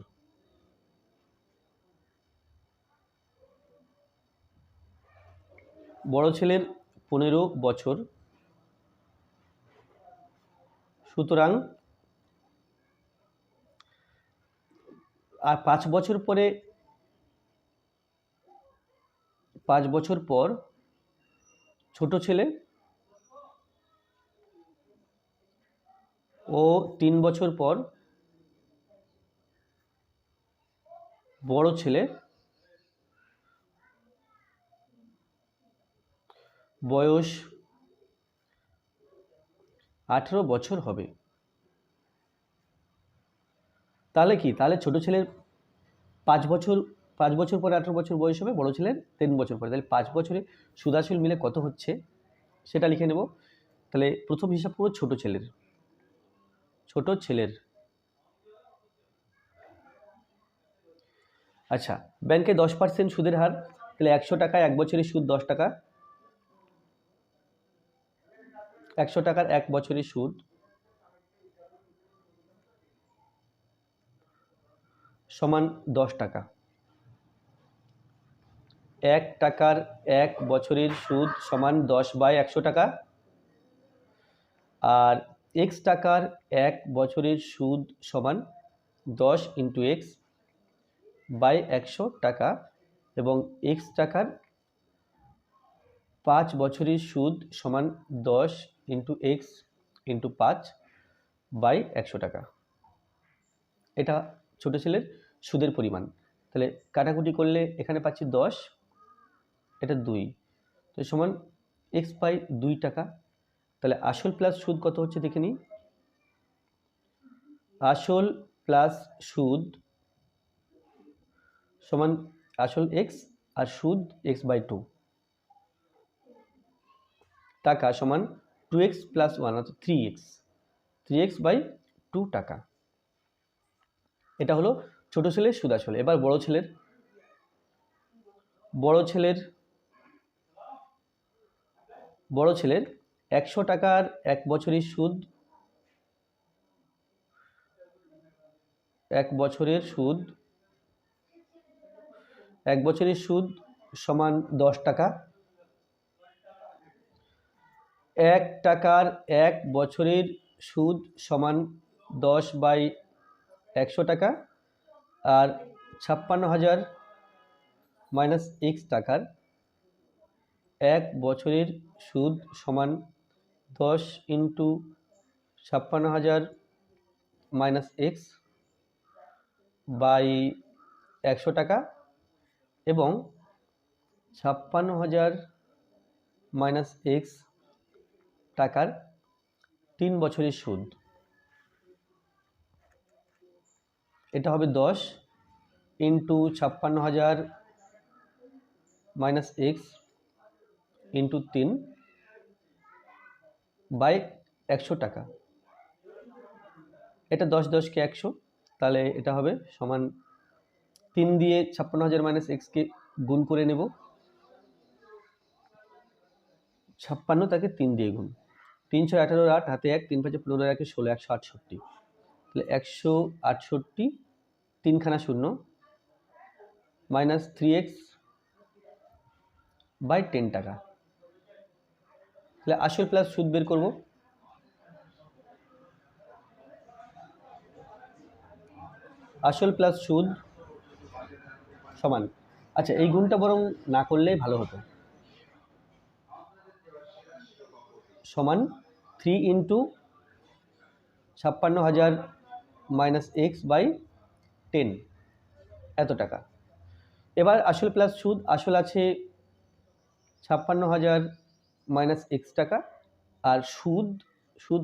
বড় ছেলের 15 বছর, সুতরাং আর 5 বছর পর ছোট ছেলে ও 3 বছর পর বড় ছেলে বয়স 18 বছর হবে। তাহলে কি? তাহলে ছোট ছেলের 5 বছর পরে 18 বছর বয়স হবে, বড় ছেলের 3 বছর পরে। তাহলে 5 বছরে সুদ আসল মিলে কত হচ্ছে সেটা লিখে নেব। তাহলে প্রথম হিসাব করব ছোট ছেলের। আচ্ছা, ব্যাংকে 10% সুদের হার, তাহলে 100 টাকায় 1 বছরের সুদ 10 টাকা, 100 টাকার 1 বছরের সুদ সমান 10 টাকা। 1 টাকার 1 বছরের সুদ সমান 10/100 টাকা, আর x টাকার 1 বছরের সুদ সমান 10 × x/100 টাকা, এবং x টাকার 5 বছরের সুদ সমান 10 × x × 5/100 টাকা। এটা ছোট ছেলের সুদের পরিমাণ। তাহলে কাটাকুটি করলে এখানে পাচ্ছি 10, এটা 2, তো সমান x/2 টাকা। তাহলে আসল প্লাস সুদ কত হচ্ছে দেখে নিই। আসল প্লাস সুদ সমান আসল x আর সুদ x/2 টাকা সমান 2x + 1 অর্থাৎ 3x/2 টাকা। এটা হলো ছোট ছেলের সুদ আসল। এবার বড় ছেলের 100 টাকার 1 বছরের সুদ, 1 বছরের সুদ সমান 10 টাকা। 1 টাকার 1 বছরের সুদ সমান 10/100 টাকা, আর 56,000 মাইনাস x টাকার 1 বছরের সুদ সমান 10 × 56,000 মাইনাস x/100 টাকা, এবং 56,000 মাইনাস x টাকার 3 বছরের সুদ। এটা হবে 10 × 56,000 মাইনাস x × 3/100 টাকা। এটা 10 10 কে 100, তাহলে এটা হবে সমান 3 দিয়ে 56,000 মাইনাস x-কে গুণ করে নেব। 56 তাকে 3 দিয়ে গুণ, 3 × 6 = 18, 8 হাতে 1, 3 × 5 = 15, 1 = 16, 168। তাহলে 168 তিনখানা শূন্য মাইনাস 3x বাই 10 টাকা। তাহলে আসল প্লাস সুদ বের করব। আসল প্লাস সুদ সমান, আচ্ছা এই গুণটা বরং না করলেই ভালো হতো, সমান 3 ইন্টু 56,000 মাইনাস এক্স বাই 10 এত টাকা। এবার আসল প্লাস সুদ, আসল আছে 56,000 মাইনাস এক্স টাকা, আর সুদ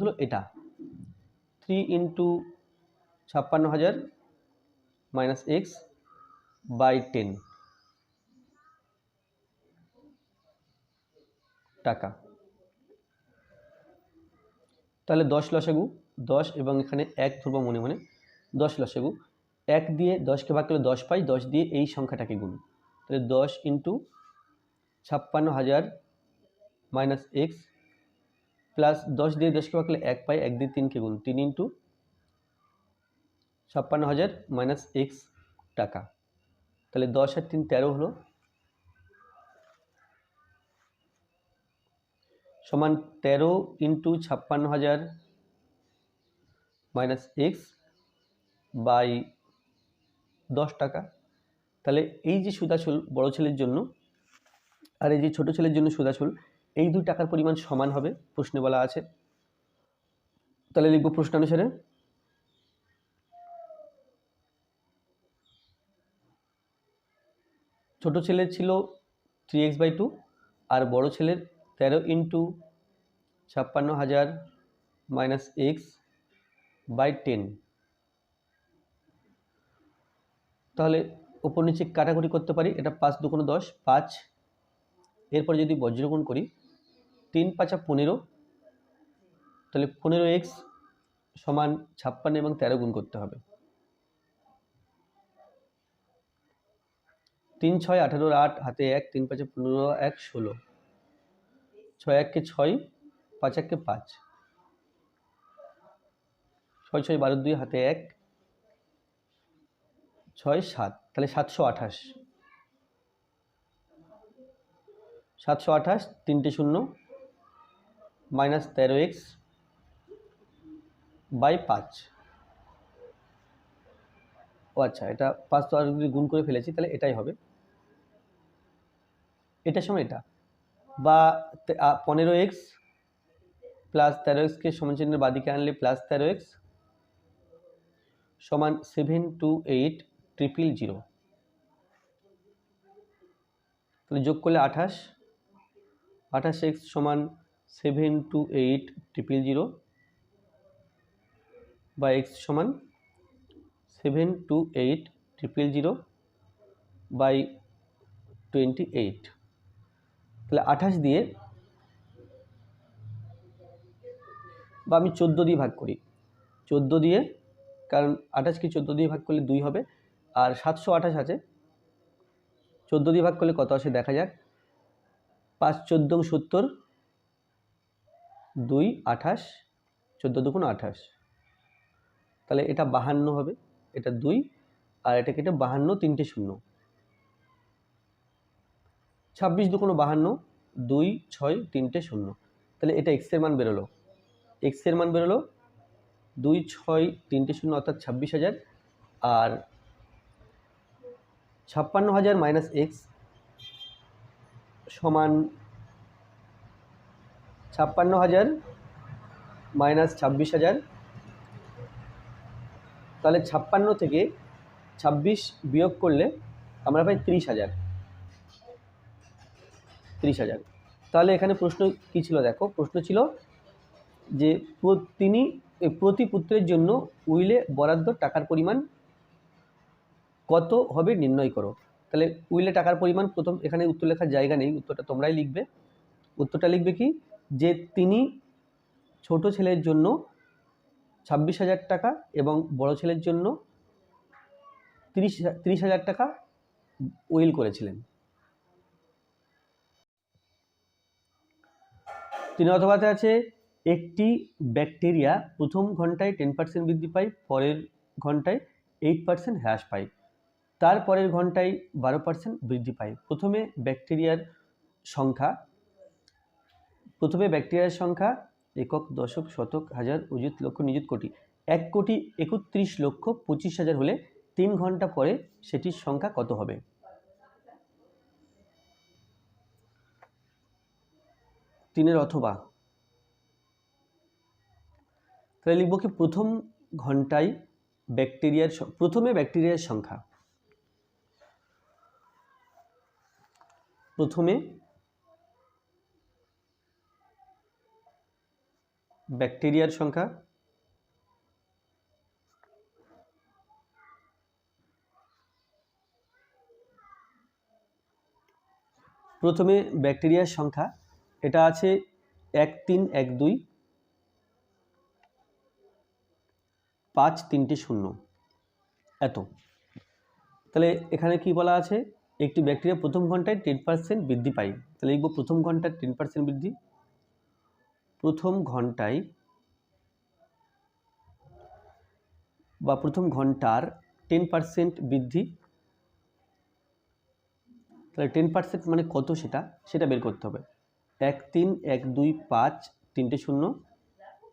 হলো এটা 3 ইন্টু 56,000 মাইনাস এক্স বাই 10 টাকা। তাহলে 10 লসাগু 10 এবং এখানে 1 ধরব মনে মনে, 10 লসাগু 1 দিয়ে 10কে ভাগ করলে 10 পাই, 10 দিয়ে এই সংখ্যাটাকে গুণ, তাহলে 10 ইন্টু 56,000 মাইনাস এক্স প্লাস 10 দিয়ে 10কে ভাগ করলে 1 পাই, 1 দিয়ে 3কে গুণ, 3 ইন্টু 56,000 মাইনাস এক্স টাকা। তাহলে 10 আর 3 13 হলো, সমান 13 ইন্টু 56,000 মাইনাস এক্স বাই 10 টাকা। তাহলে এই যে সুদাসল বড় ছেলের জন্য আর এই যে ছোট ছেলের জন্য সুদাসল, এই দুই টাকার পরিমাণ সমান হবে, প্রশ্নে বলা আছে। তাহলে লিখব প্রশ্নানুসারে, ছোট ছেলের ছিল 3x/2 আর বড় ছেলের 13 ইন্টু 56,000 মাইনাস এক্স বাই 10। তাহলে ওপর নিচে কাটাকুটি করতে পারি, এটা 5 2 10 5, এরপর যদি বজ্রগুণ করি 3 5 15, তাহলে 15x সমান 56 এবং 13 গুণ করতে হবে, 3 6 18 8 হাতে 1, 3 5 15 1 16, 6 1 কে 6, 5 1 কে 5, 6 6 12 2 হাতে 1, 6 7, তাহলে 728, 728 তিনটে শূন্য মাইনাস 13x বাই 5। ও আচ্ছা, এটা 5 তো আর গুণ করে ফেলেছি, তাহলে এটাই হবে, এটার সময় এটা, বা 15x প্লাস 13xকে সমান চিহ্নের বাদিকে আনলে প্লাস 13x সমান 728,000, তাহলে যোগ করলে 28, 28x সমান 728,000 বা x সমান 728,000 বাই 28। তাহলে 28 দিয়ে, বা আমি 14 দিয়ে ভাগ করি, 14 দিয়ে, কারণ 28কে 14 দিয়ে ভাগ করলে 2 হবে, আর 728 আছে, 14 দিয়ে ভাগ করলে কত আসে দেখা যাক, 5 14 70, 2 28, 14 2 28, তাহলে এটা 52 হবে, এটা 2 আর এটা কেটে 52 তিনটে শূন্য, 26 2 52, 2 6 তিনটে শূন্য, তাহলে এটা x এর মান বেরোলো, x এর মান বেরোলো 2 6 তিনটে শূন্য অর্থাৎ 26,000, আর 56,000 মাইনাস এক্স সমান 56,000 মাইনাস 26,000, তাহলে 56 থেকে 26 বিয়োগ করলে আমরা পাই 30,000, 30,000। তাহলে এখানে প্রশ্ন কী ছিল দেখো, প্রশ্ন ছিল যে তিনি প্রতি পুত্রের জন্য উইলে বরাদ্দ টাকার পরিমাণ কত হবে নির্ণয় করো। তাহলে উইলে টাকার পরিমাণ, প্রথম এখানে উত্তর লেখার জায়গা নেই, উত্তরটা তোমরাই লিখবে। উত্তরটা লিখবে কি, যে তিনি ছোট ছেলের জন্য 26,000 টাকা এবং বড় ছেলের জন্য 30,000 টাকা উইল করেছিলেন। 3 অথবাতে আছে একটি ব্যাকটেরিয়া প্রথম ঘন্টায় 10% বৃদ্ধি পায়, পরের ঘন্টায় 8% হ্রাস পায়, তারপরের ঘন্টায় 12% বৃদ্ধি পায়। প্রথমে ব্যাকটেরিয়ার সংখ্যা একক, দশক, শতক, হাজার, অযুত, লক্ষ, নিযুত, কোটি। 1,31,25,000 হলে 3 ঘন্টা পরে সেটির সংখ্যা কত হবে? তিনের অথবা, তাহলে লিখব কি প্রথমে ব্যাকটেরিয়ার সংখ্যা, প্রথমে ব্যাকটেরিয়ার সংখ্যা এটা আছে 1,3,1,2,5,3,0 এত। তাহলে এখানে কি বলা আছে? একটি ব্যাকটেরিয়া প্রথম ঘন্টায় 10% বৃদ্ধি পায়। তাহলে লিখব প্রথম ঘন্টায় 10% বৃদ্ধি, প্রথম ঘন্টায় বা প্রথম ঘন্টার 10% বৃদ্ধি। তাহলে 10% মানে কত সেটা বের করতে হবে। 1,3,1,2,5,3,0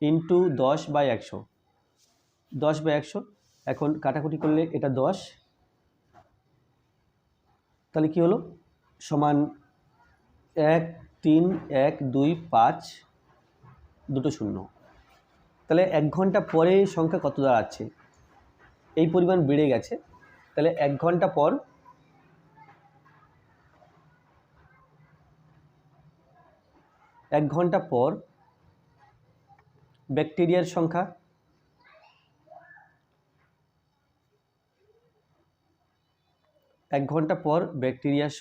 ইন্টু 10/100, 10/100। এখন কাটাকুটি করলে এটা 10, তাহলে কি হলো? সমান 1,3,1,2,5,2,0। তাহলে 1 ঘন্টা পরে সংখ্যা কত দাঁড়াচ্ছে? এই পরিমাণ বেড়ে গেছে। তাহলে 1 ঘন্টা পর ব্যাকটেরিয়ার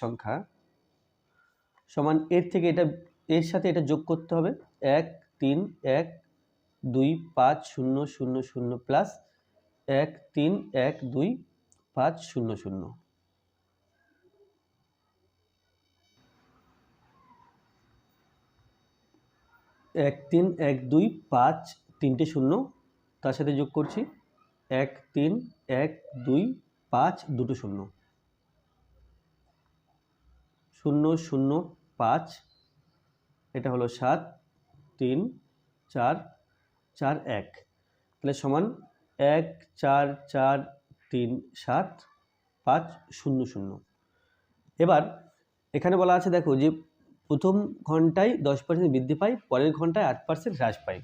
সংখ্যা সমান এর সাথে এটা যোগ করতে হবে। 1,3,1,2,5,0,0 প্লাস 1,3,1,2,5,0,0। 1,3,1,2,5,3,0 তার সাথে যোগ করছি 1,3,1,2,5,2,0 0,0,5, এটা হলো 7, 3, 4, 4, 1। তাহলে সমান 1,4,4,3,7,5,0,0। এবার এখানে বলা আছে দেখো যে প্রথম ঘন্টায় 10% বৃদ্ধি পায়, পরের ঘন্টায় 8% হ্রাস পায়।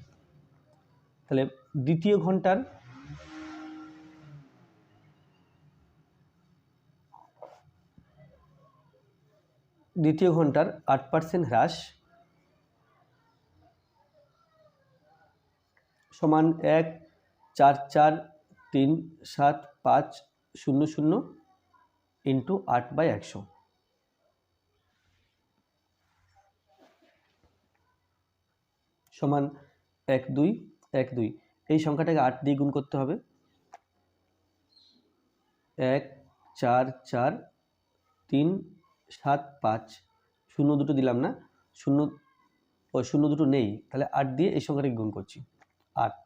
তাহলে দ্বিতীয় ঘন্টার 8% হ্রাস সমান 1,4,4,3,7,5,0,0 ইন্টু 8/100 সমান 1,2,1,2। এই সংখ্যাটাকে 8 দিয়ে গুণ করতে হবে। 1,4,4,3,7,5, 0 দুটো দিলাম না, 0 দুটো নেই, তাহলে 8 দিয়ে এই সংখ্যাটাকে গুণ করছি। 8,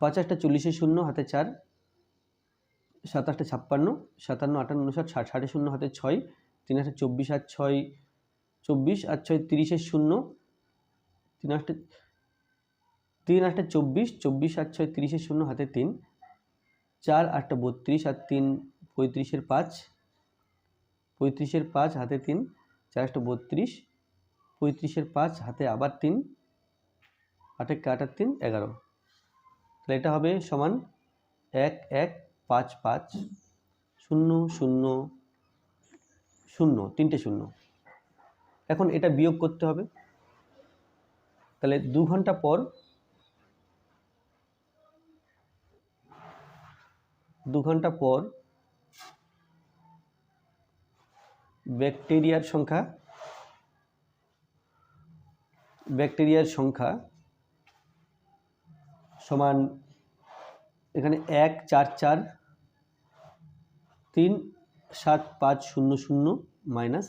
5 8 40, 0 হাতে 4, 7 8 56, 57 58 59 60, 60 0 হাতে 6, 3 8 24, 8 6 24, 8 6 30, 0 3 8 24, 24 8 6 30, 0 হাতে 3, 4 8 32, 8 3 35, 5, 35 5 হাতে 3, 4 8 32, 35 5 হাতে আবার 3, 8 1 8 3 11। তাহলে এটা হবে সমান 1,1,5,5,0,0,0, 3টে 0। এখন এটা বিয়োগ করতে হবে। তাহলে 2 ঘন্টা পর ব্যাকটেরিয়ার সংখ্যা সমান এখানে 1,4,4,3,7,5,0,0 মাইনাস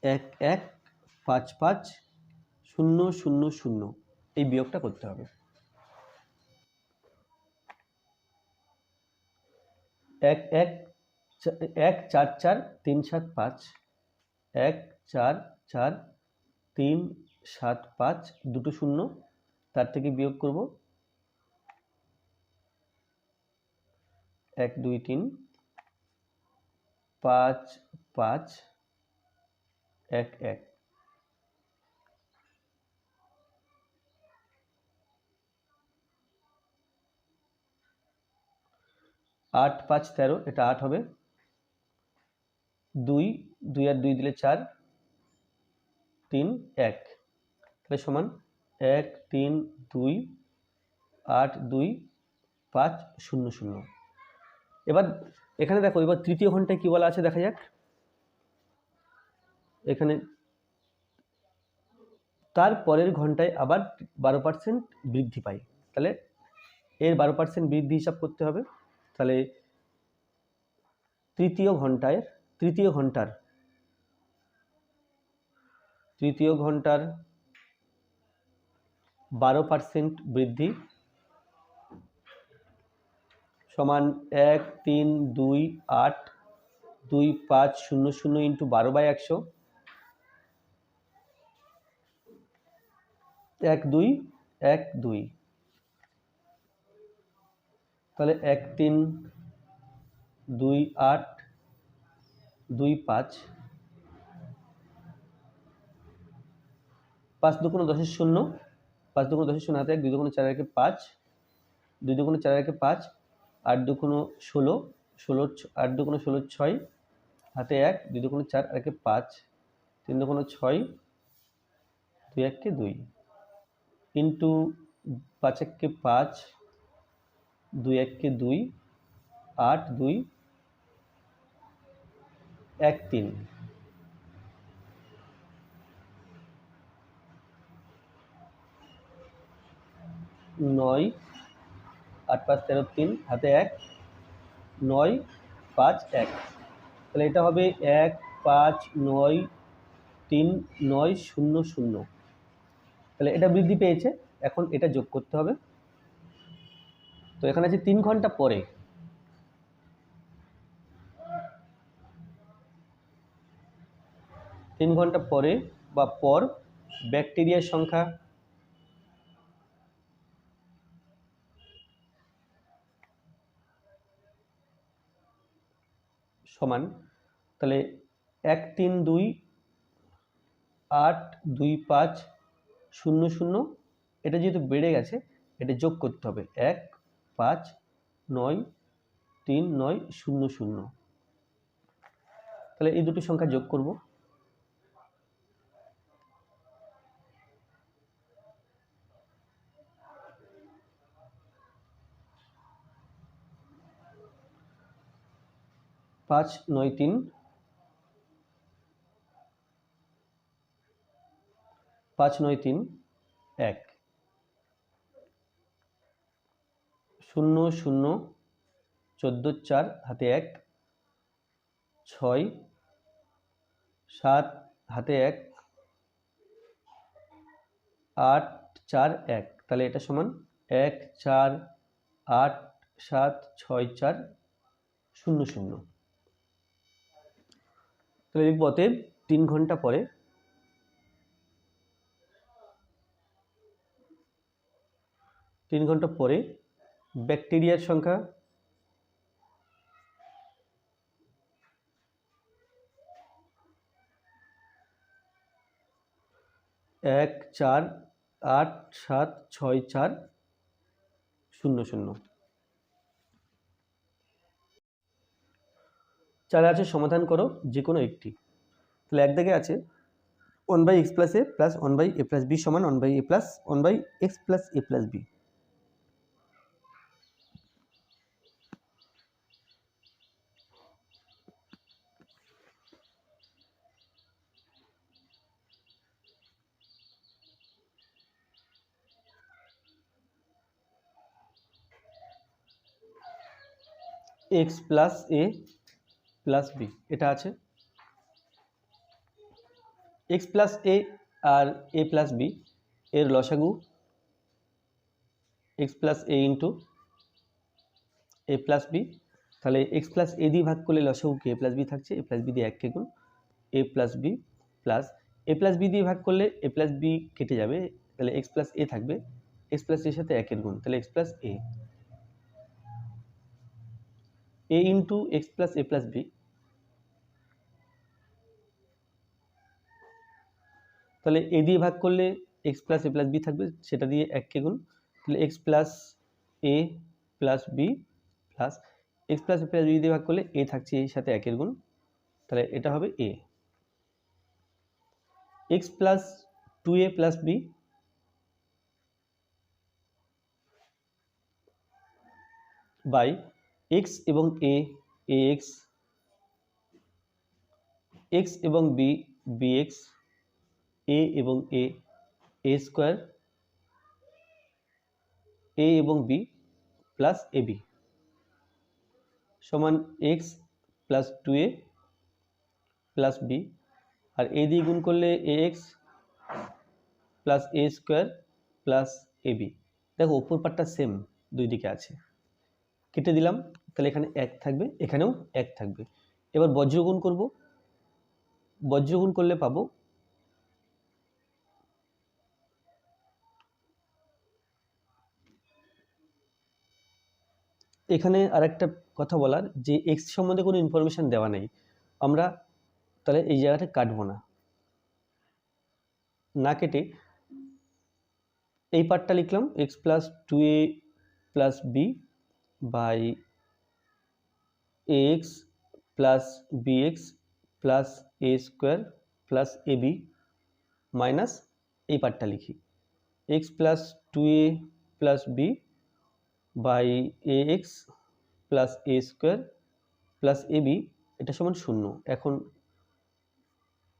1,1,5,5,0,0, 0 0 0 এই বিয়োগটা করতে হবে। 1 1 1 4 4 3 7 5 1 4 4 3 7 5 দুটো শূন্য, তার থেকে বিয়োগ করব 1 2 3 5 5 1 1। 8 5 13, এটা 8 হবে। 2 2 আর 2 দিলে 4, 3 1, তাহলে সমান 1 3 2 8 2 5 0 0। এবার এখানে দেখো, এবার তৃতীয় ঘন্টায় কি বলা আছে দেখা যাক। এখানে তার পরের ঘন্টায় আবার 12% বৃদ্ধি পায়, তাহলে এর 12% বৃদ্ধি হিসাব করতে হবে। তাহলে তৃতীয় ঘন্টার 12% বৃদ্ধি সমান 1 3 2 8 2 5 0 0 ইন্টু 12/100, 1 2 1 2, তাহলে 1 3 2 8 2 5 5 2 10 0, 5 2 10 0 হাতে 1, 2 2 4 1 5, 2 2 4 1 5, 8 2 16, 8 2 16 6 হাতে 1, 2 2 4 1 5, 3 2 6, 2 1 2 ইন্টু 5 1 5, 2 1 2, 8 2 1 3, 9 8 5 13 3 হাতে 1, 9 5 1, তাহলে এটা হবে 1 5 9 3 9 0 0। তাহলে এটা বৃদ্ধি পেয়েছে, এখন এটা যোগ করতে হবে। তো এখানে আছে 3 ঘন্টা পরে, বা পর ব্যাকটেরিয়ার সংখ্যা সমান, তাহলে 1 3 2 8 2 5 0 0, এটা যেহেতু বেড়ে গেছে এটা যোগ করতে হবে 1 5 9 3 9 0 0। তাহলে এই দুটো সংখ্যা যোগ করব, 5 9 3 5 9 3 1 0 0 14 4 হাতে 1, 6 7 হাতে 1, 8 4 1, তাহলে এটা সমান 1 4 8 7 6 4 0 0। তাহলে লিখব অতএব 3 ঘন্টা পরে ব্যাকটেরিয়ার সংখ্যা এক 4 8 7 6 4 0 0। চারে আছে সমাধান করো যে কোনো একটি। তাহলে এক দাগে আছে 1/x + a + 1/a + b সমান 1/a + 1/x + a + b। x + a + b এটা আছে, x + a R a + b এর লসাগু x plus A into A plus B, তাহলে এক্স প্লাস এ দিয়ে ভাগ করলে লসাগু কি এ প্লাস বি থাকছে, এ প্লাস বি দিয়ে 1 গুণ এ plus B plus A plus B দিয়ে ভাগ করলে এ প্লাস বি কেটে যাবে, তাহলে এক্স প্লাস এ থাকবে, এক্স প্লাস এর সাথে 1 গুণ, তাহলে X plus A into X plus A plus B, তাহলে এ দিয়ে ভাগ করলে x plus A plus B থাকবে, সেটা দিয়ে 1 গুণ, তাহলে X plus A plus B plus x plus A plus B দিয়ে ভাগ করলে এ থাকছে এর সাথে 1 গুণ, তাহলে এটা হবে A X plus 2a plus B by X এবং এ এক্স, এক্স এবং বি বিএক্স, এ এবং এ স্কোয়ার, এ এবং বি প্লাস এ বি সমান X plus 2a plus B, আর এ দিয়ে গুণ করলে A X plus A square plus A B. দেখো ওপর পার্টটা সেম, দুই দিকে আছে, কেটে দিলাম, তাহলে এখানে 1 থাকবে, এখানেও 1 থাকবে। এবার বজ্রগুণ করব, বজ্রগুণ করলে পাবো এখানে আরেকটা কথা বলার, যে এক্স সম্বন্ধে কোনো ইনফরমেশন দেওয়া নেই, আমরা তাহলে এই জায়গাটা কাটবো না, না কেটে এই পার্টটা লিখলাম X plus 2a plus B by x plus B X plus A square plus A B minus এই পার্টটা লিখি X plus 2a plus B by A X plus A square plus A B, এটা সমান 0। এখন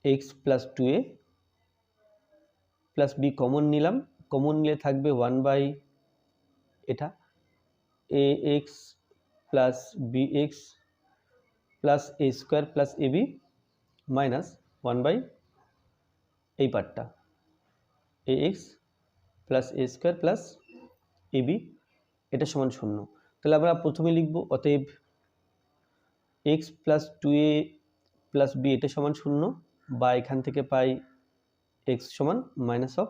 X plus 2a plus B common নিলাম, common নিলে থাকবে 1 by এটা A X plus B X plus A square plus A B minus 1 by এই পার্টটা এ X plus A square plus A B, এটা সমান 0। তাহলে আমরা প্রথমে লিখব অতএব x plus 2a plus B এটা সমান 0, বা এখান থেকে পাই এক্স সমান minus of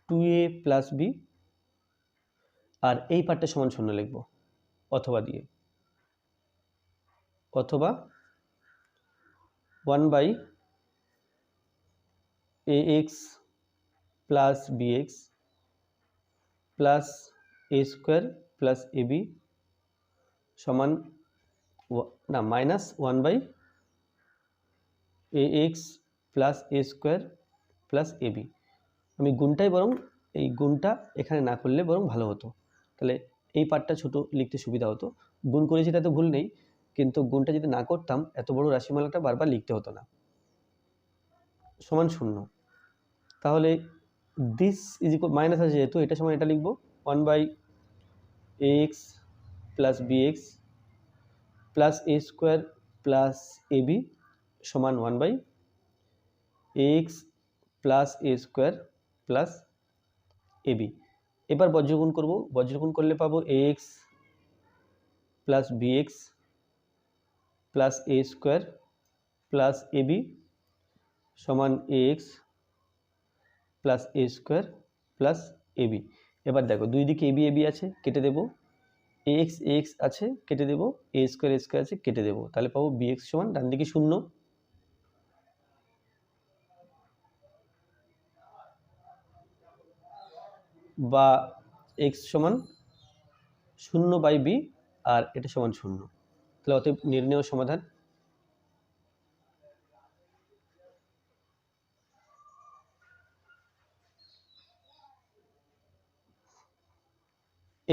2a plus B, আর এই পার্টটা সমান 0 লিখব অথবা দিয়ে, অথবা 1 by A X plus B X plus A square plus A B সমান না minus 1 by A X plus A square plus A B. আমি গুণটাই বরং এই গুণটা এখানে না করলে বরং ভালো হতো, তাহলে এই পার্টটা ছোট লিখতে সুবিধা হতো। গুণ করেছি তাতে ভুল নেই, কিন্তু গুণটা যদি না করতাম এত বড় রাশিমালাটা বারবার লিখতে হতো না। সমান 0, তাহলে দিস ইজ ইকুয়াল মাইনাস আছে যেহেতু এটা সমান এটা লিখবো 1 by A X plus B X plus A square plus A B সমান 1 by A X plus A square plus A B. এবার বজ্রগুণ করব, বজ্রগুণ করলে পাবো A X plus B X plus A square plus A B সমান A X plus A square plus A B. এবার দেখো দুই দিকে এ বি আছে, কেটে দেবো, এ এক্স আছে কেটে দেবো, এ স্কোয়ার আছে কেটে দেবো, তাহলে পাবো বি এক্স সমান ডান দিকে 0 বা এক্স সমান 0 বাই বি, আর এটা সমান 0। তাহলে অতএব নির্ণেয় সমাধান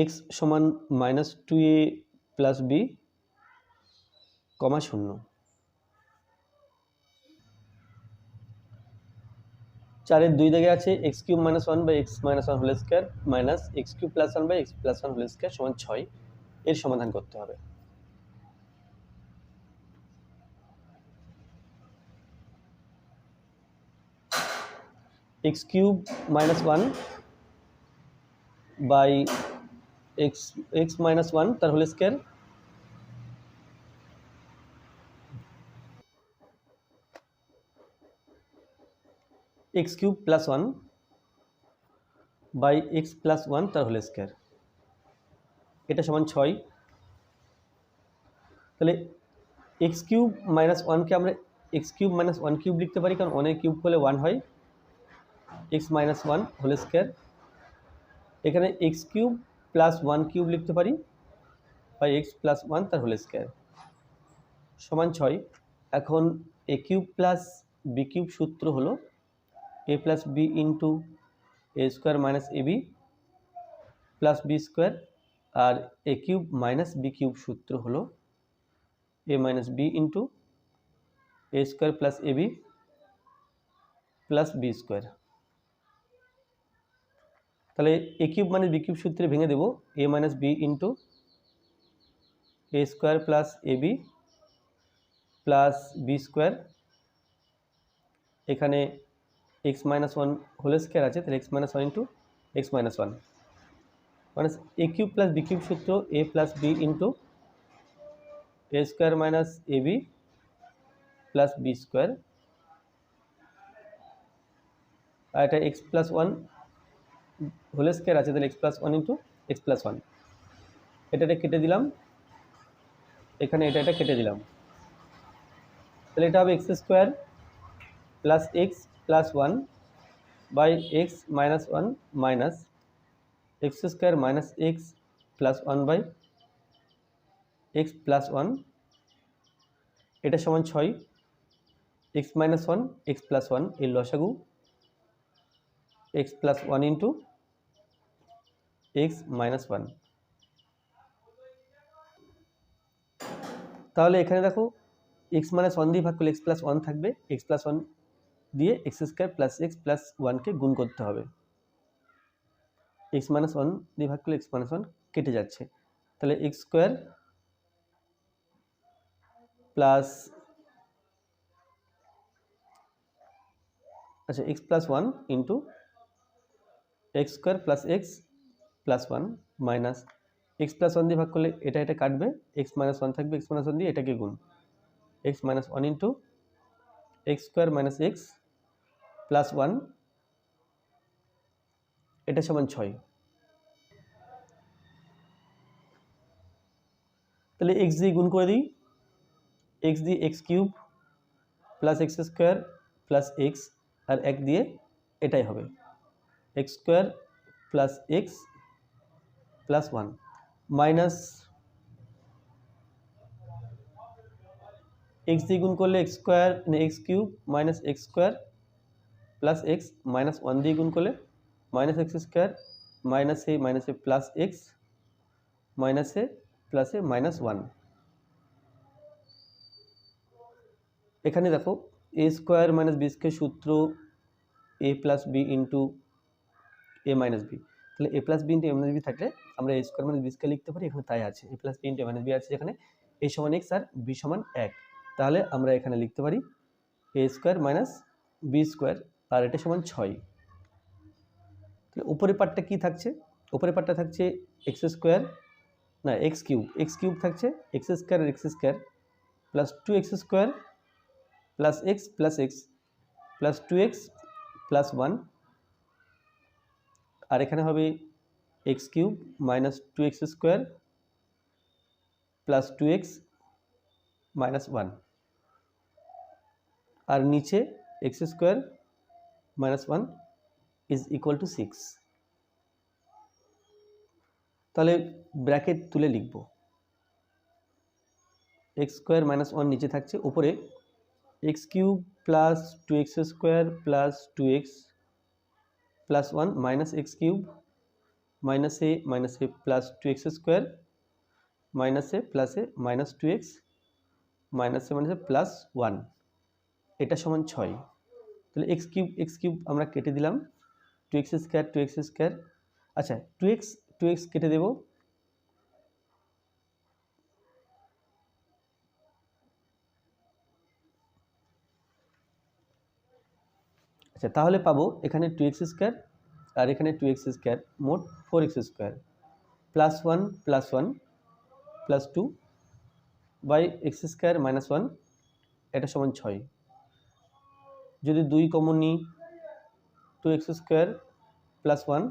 এক্স সমান minus 2a plus B comma 0। 4-এর 2 দাগে আছে X cube minus 1 by x minus 1 whole square minus X cube plus 1 by x plus 1 whole square সমান 6। এর সমাধান করতে হবে। X cube minus one by X X minus one তার whole square, X cube plus one by x plus one তার whole square, এটা সমান 6। তাহলে এক্স কিউব মাইনাস ওয়ানকে আমরা X cube minus one cube লিখতে পারি, কারণ ওয়ানের কিউব হলে 1 হয়, X minus one whole square. এখানে X cube plus one cube লিখতে পারি বাই এক্স প্লাস ওয়ান তার হোল স্কোয়ার সমান 6। এখন A cube plus B cube সূত্র হলো A plus B into A square minus A B plus B square, আর A cube minus B cube সূত্র হলো A minus B into A square plus A B plus B square. তাহলে A cube minus B cube সূত্রে ভেঙে দেবো A minus B into A square plus A B plus B square, এখানে X minus one whole square আছে, তাহলে X minus one into x minus one minus A cube plus B cube সূত্র A plus B into A square minus A B plus B square, আর এটা X plus one whole square আছে, তাহলে X plus one into X plus one, এটা কেটে দিলাম, এখানে এটা কেটে দিলাম, তাহলে এটা হবে x square plus x plus one by x minus one minus x square minus x plus one by x plus one, এটা সমান 6। X minus one x plus one এর লসাগু x plus one into x minus one. তাহলে এখানে দেখো x minus one দিয়ে ভাগ করলে এক্স প্লাস ওয়ান থাকবে, এক্স প্লাস ওয়ান দিয়ে x square plus x plus ওয়ানকে গুণ করতে হবে, এক্স মাইনাস ওয়ান দিয়ে ভাগ করলে এক্স মাইনাস ওয়ান কেটে যাচ্ছে, তাহলে এক্স স্কোয়ার প্লাস আচ্ছা x plus one into x square plus x plus one minus x plus one দিয়ে ভাগ করলে এটা কাটবে, এক্স মাইনাস ওয়ান থাকবে, এক্স মাইনাস ওয়ান দিয়ে এটাকে গুণ x minus one into x square minus x plus one, এটা সমান 6। তাহলে এক্স দিয়ে গুণ করে দিই, এক্স দিয়ে X cube plus X square plus X, আর এক দিয়ে এটাই হবে x square plus x plus one minus X দিয়ে গুণ করলে X square X cube minus x square plus X minus one দিয়ে গুণ করলে minus x square minus A plus X minus A plus A minus one. এখানে দেখো A square minus B square সূত্র A plus B into A minus B, তাহলে এ plus B into A minus B থাকলে আমরা এ square minus B square লিখতে পারি, এখানে তাই আছে এ plus B into A minus B আছে, যেখানে এ সমান এক্স আর বি সমান 1, তাহলে আমরা এখানে লিখতে পারি a square minus B square, আর এটা সমান 6। তাহলে উপরের পার্টটা কী থাকছে, উপরের পার্টটা থাকছে এক্স স্কোয়ার না এক্স কিউব থাকছে এক্স স্কোয়ার আর X square plus 2x square plus x plus 2x plus 1, আর এখানে হবে X cube minus 2x square plus 2x minus 1, আর নিচে X square minus 1 is equal to 6। তাহলে ব্র্যাকেট তুলে লিখব এক্স স্কোয়ার মাইনাস 1 নিচে থাকছে, উপরে X cube plus 2x square plus 2x plus 1 minus X cube minus A plus 2x square minus A minus 2x minus A plus 1, এটা সমান 6। তাহলে X cube আমরা কেটে দিলাম, 2x স্কোয়ার আচ্ছা 2x কেটে দেব, আচ্ছা, তাহলে পাবো এখানে 2x স্কোয়ার আর এখানে 2x স্কোয়ার, মোট 4x square plus 1 plus 2 by x square minus 1, এটা সমান 6। যদি 2 কমন নিই, 2x square plus 1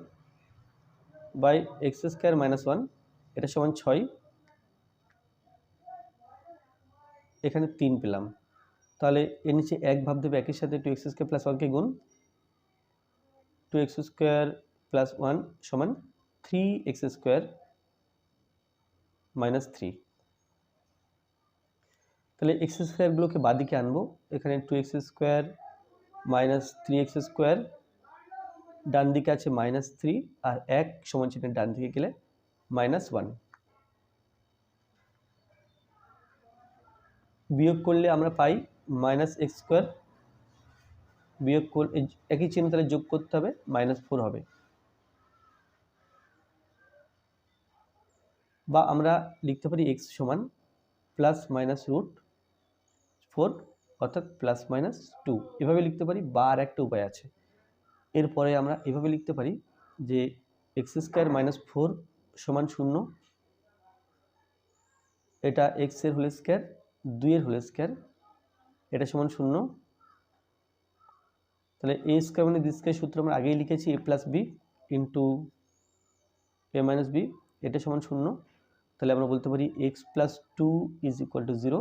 by x square minus 1, এটা সমান 6। এখানে 3 পেলাম, তাহলে এর নিচে 1 ভাব দেবে, একের সাথে 2x স্কোয়ার প্লাস 1কে গুণ, 2x স্কোয়ার প্লাস 1 সমান 3x স্কোয়ার মাইনাস 3। তাহলে এক্স স্কোয়ারগুলোকে বাদিকে আনবো, এখানে 2x square minus 3x square, ডান দিকে আছে মাইনাস 3 আর 1 সমান চিহ্নের ডান দিকে গেলে মাইনাস 1। বিয়োগ করলে আমরা পাই মাইনাস এক্স স্কোয়ার, বিয়োগ করলে একই চিহ্ন তাহলে যোগ করতে হবে, মাইনাস 4 হবে। বা আমরা লিখতে পারি এক্স সমান প্লাস মাইনাস রুট 4, অর্থাৎ প্লাস মাইনাস 2, এভাবে লিখতে পারি। বা আর একটা উপায় আছে, এরপরে আমরা এভাবে লিখতে পারি যে এক্স স্কোয়ার মাইনাস 4 সমান 0, এটা এক্স এর হোল স্কোয়ার 2 এর হোল স্কোয়ার, এটা সমান 0। তাহলে এ স্কোয়ার মানে বি স্কোয়ার সূত্র আমরা আগেই লিখেছি, এ plus B into A minus B, এটা সমান 0। তাহলে আমরা বলতে পারি x plus 2 is equal two 0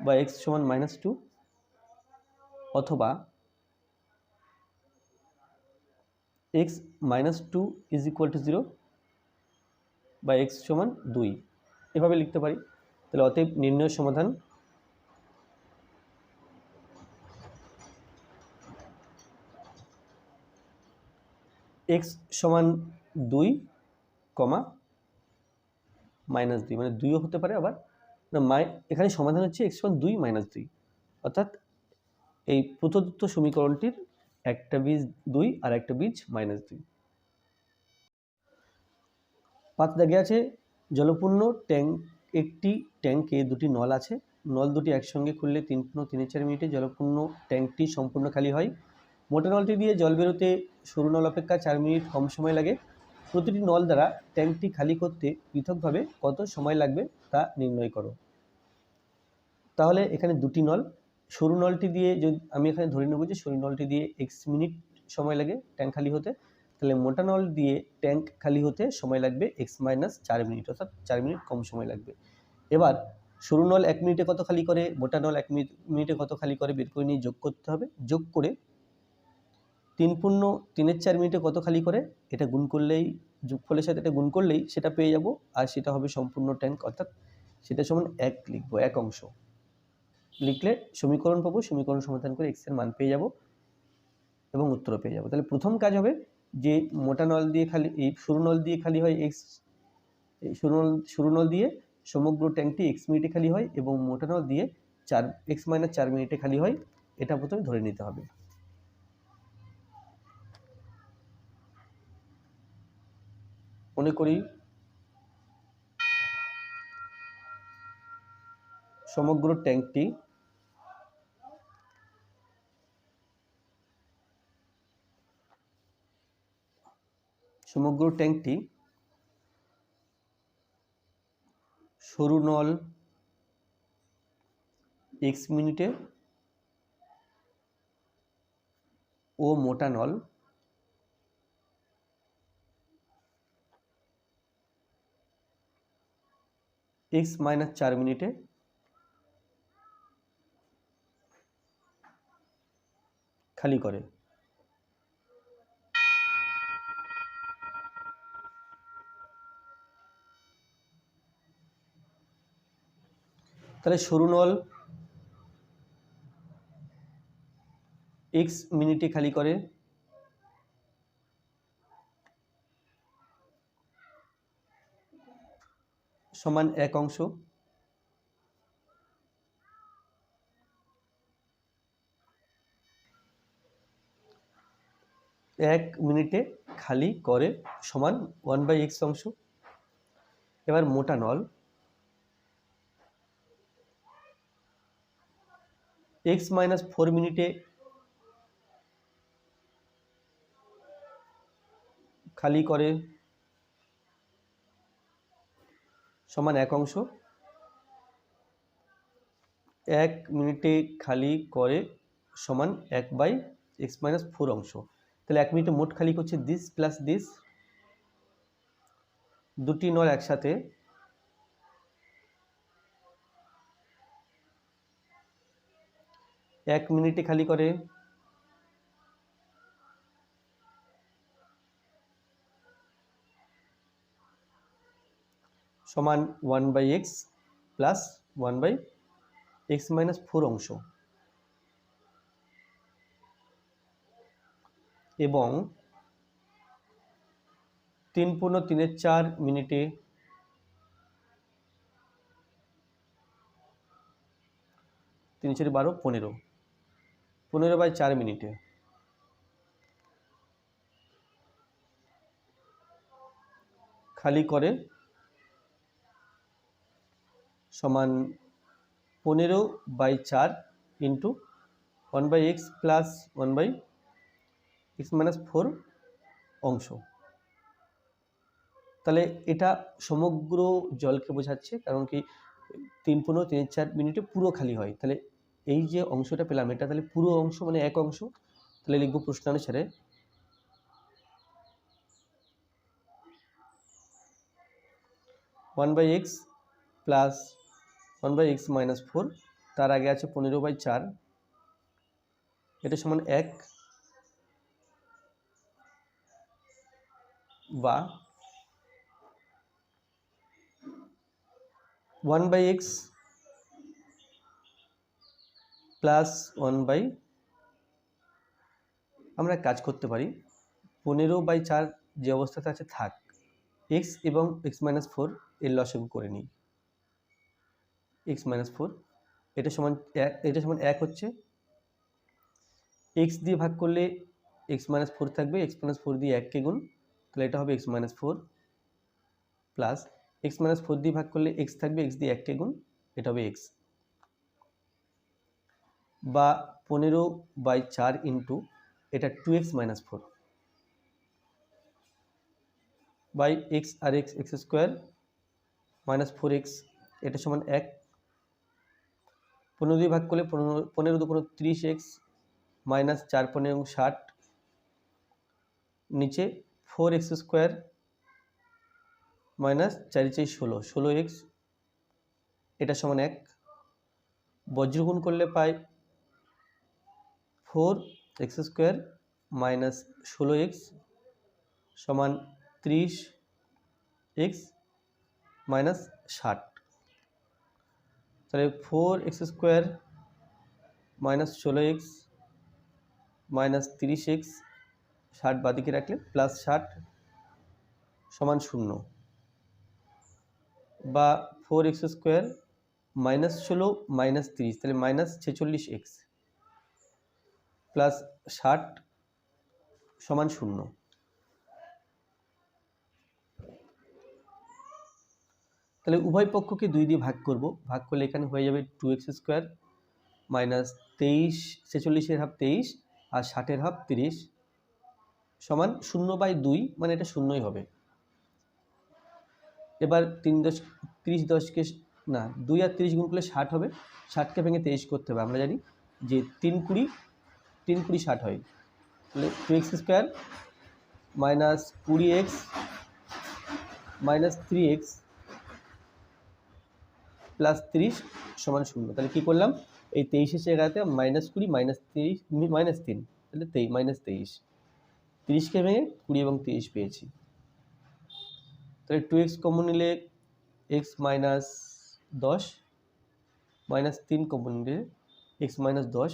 বা এক্স সমান মাইনাস 2, অথবা x minus 2 is equal two 0 বা এক্স সমান 2, এভাবে লিখতে পারি। তাহলে অতএব নির্ণয় সমাধান এক্স সমান 2 কমা মাইনাস 2, মানে 2ও হতে পারে, আবার না, এখানে সমাধান হচ্ছে এক্স সমান 2 মাইনাস 2, অর্থাৎ এই প্রদত্ত সমীকরণটির একটা বীজ 2 আর একটা বীজ মাইনাস 2। পাঁচ দাগে আছে জলপূর্ণ ট্যাঙ্ক, একটি ট্যাঙ্কে দুটি নল আছে, নল দুটি একসঙ্গে খুললে 3.34 মিনিটে জলপূর্ণ ট্যাঙ্কটি সম্পূর্ণ খালি হয়। মোটা নলটি দিয়ে জল বেরোতে সরু নল অপেক্ষা 4 মিনিট কম সময় লাগে। প্রতিটি নল দ্বারা ট্যাঙ্কটি খালি করতে পৃথকভাবে কত সময় লাগবে তা নির্ণয় করো। তাহলে এখানে দুটি নল, সরু নলটি দিয়ে যদি আমি এখানে ধরে নেব যে সরু নলটি দিয়ে x মিনিট সময় লাগে ট্যাঙ্ক খালি হতে, তাহলে মোটা নল দিয়ে ট্যাঙ্ক খালি হতে সময় লাগবে x মাইনাস 4 মিনিট, অর্থাৎ 4 মিনিট কম সময় লাগবে। এবার সরু নল 1 মিনিটে কত খালি করে, মোটা নল 1 মিনিটে কত খালি করে বের করে নিয়ে যোগ করতে হবে। যোগ করে 3.34 মিনিটে কত খালি করে এটা গুণ করলেই, যোগফলের সাথে এটা গুণ করলেই সেটা পেয়ে যাব, আর সেটা হবে সম্পূর্ণ ট্যাঙ্ক, অর্থাৎ সেটা সমান 1 লিখবো, 1 অংশ লিখলে সমীকরণ পাবো, সমীকরণ সমাধান করে x এর মান পেয়ে যাব এবং উত্তর পেয়ে যাব। তাহলে প্রথম কাজ হবে যে মোটা নল দিয়ে খালি, এই সরু নল দিয়ে খালি হয় x, এই সরু নল দিয়ে সমগ্র ট্যাঙ্কটি x মিনিটে খালি হয় এবং মোটা নল দিয়ে x মাইনাস 4 মিনিটে খালি হয়, এটা প্রথমে ধরে নিতে হবে। মনে করি সমগ্র ট্যাঙ্কটি সরু নল x মিনিটে ও মোটা নল x মাইনাস 4 মিনিটে খালি করে। তাহলে সরু নল x মিনিটে খালি করে সমান 1 অংশ, এক মিনিটে খালি করে সমান 1/x অংশ। এবার মোটা নল x মাইনাস 4 মিনিটে খালি করে সমান 1 অংশ, 1 মিনিটে খালি করে সমান 1/x-4 অংশ। তাহলে 1 মিনিটে মোট খালি করছে দিস প্লাস দিস, দুটি নল একসাথে, এক মিনিটে খালি করে সমান 1/x প্লাস 1/x-4 অংশ, এবং 3/3 মিনিটে 3×4 = 12, 15/4 মিনিটে খালি করে সমান 15/4 ইন্টু 1/x প্লাস 1/x-4 অংশ। তাহলে এটা সমগ্র জলকে বোঝাচ্ছে, কারণ কি 3/4 মিনিটে পুরো খালি হয়। তাহলে এই যে অংশটা পেলাম এটা তাহলে পুরো অংশ মানে 1 অংশ। তাহলে লিখব প্রশ্নানুসারে 1/x প্লাস 1/x-4, তার আগে আছে 15/4, এটা সমান 1, বা 1/x প্লাস 1/, আমরা কাজ করতে পারি 15/4 যে অবস্থাতে আছে থাক, x এবং x-4 এর লসাগু করে নিই। x-4 এটা সমান 1 হচ্ছে, x দিয়ে ভাগ করলে x-4 থাকবে, x-4 দিয়ে 1 কে গুণ, তাহলে এটা হবে x-4 প্লাস x-4 দিয়ে ভাগ করলে x থাকবে, x দিয়ে 1 কে গুণ, এটা হবে x, বা 15/4 ইন্টু এটা 2x-4 বাই x আর x x² মাইনাস 4x, এটা সমান 1, 15 দিয়ে ভাগ করলে 15 × 30x মাইনাস 4 × 60, নিচে 4x² মাইনাস 4 × 16, 16x, এটা সমান 1, বজ্রগুণ করলে পাই 4x² মাইনাস 16x সমান 30x মাইনাস 60। তাহলে 4x² minus 16x minus 30x, 60 বাদিকে রাখলে প্লাস 60 সমান 0, বা 4x² মাইনাস 16 মাইনাস 30, তাহলে মাইনাস 46x প্লাস 60 সমান 0। তাহলে উভয় পক্ষকে 2 দিয়ে ভাগ করব, ভাগ করলে এখানে হয়ে যাবে 2x² মাইনাস 23, 46-এর হাফ 23 আর 60-এর হাফ 30 সমান 0/2, মানে এটা শূন্যই হবে। এবার 30-10কে না 2 আর 30 গুণ করলে 60 হবে, 60কে ভেঙে 23 করতে হবে। আমরা জানি যে 3×20 60 হয়, তাহলে 2x² minus 20x minus 3x plus 30 সমান 0। তাহলে কী করলাম, এই 23-এর জায়গাতে -20 মাইনাস 30 মাইনাস 3, তাহলে মাইনাস 23, 30কে ভেঙে 20 এবং 23 পেয়েছি। তাহলে 2x কমন নিলে x মাইনাস 10 মাইনাস 3 কমন নিলে x মাইনাস 10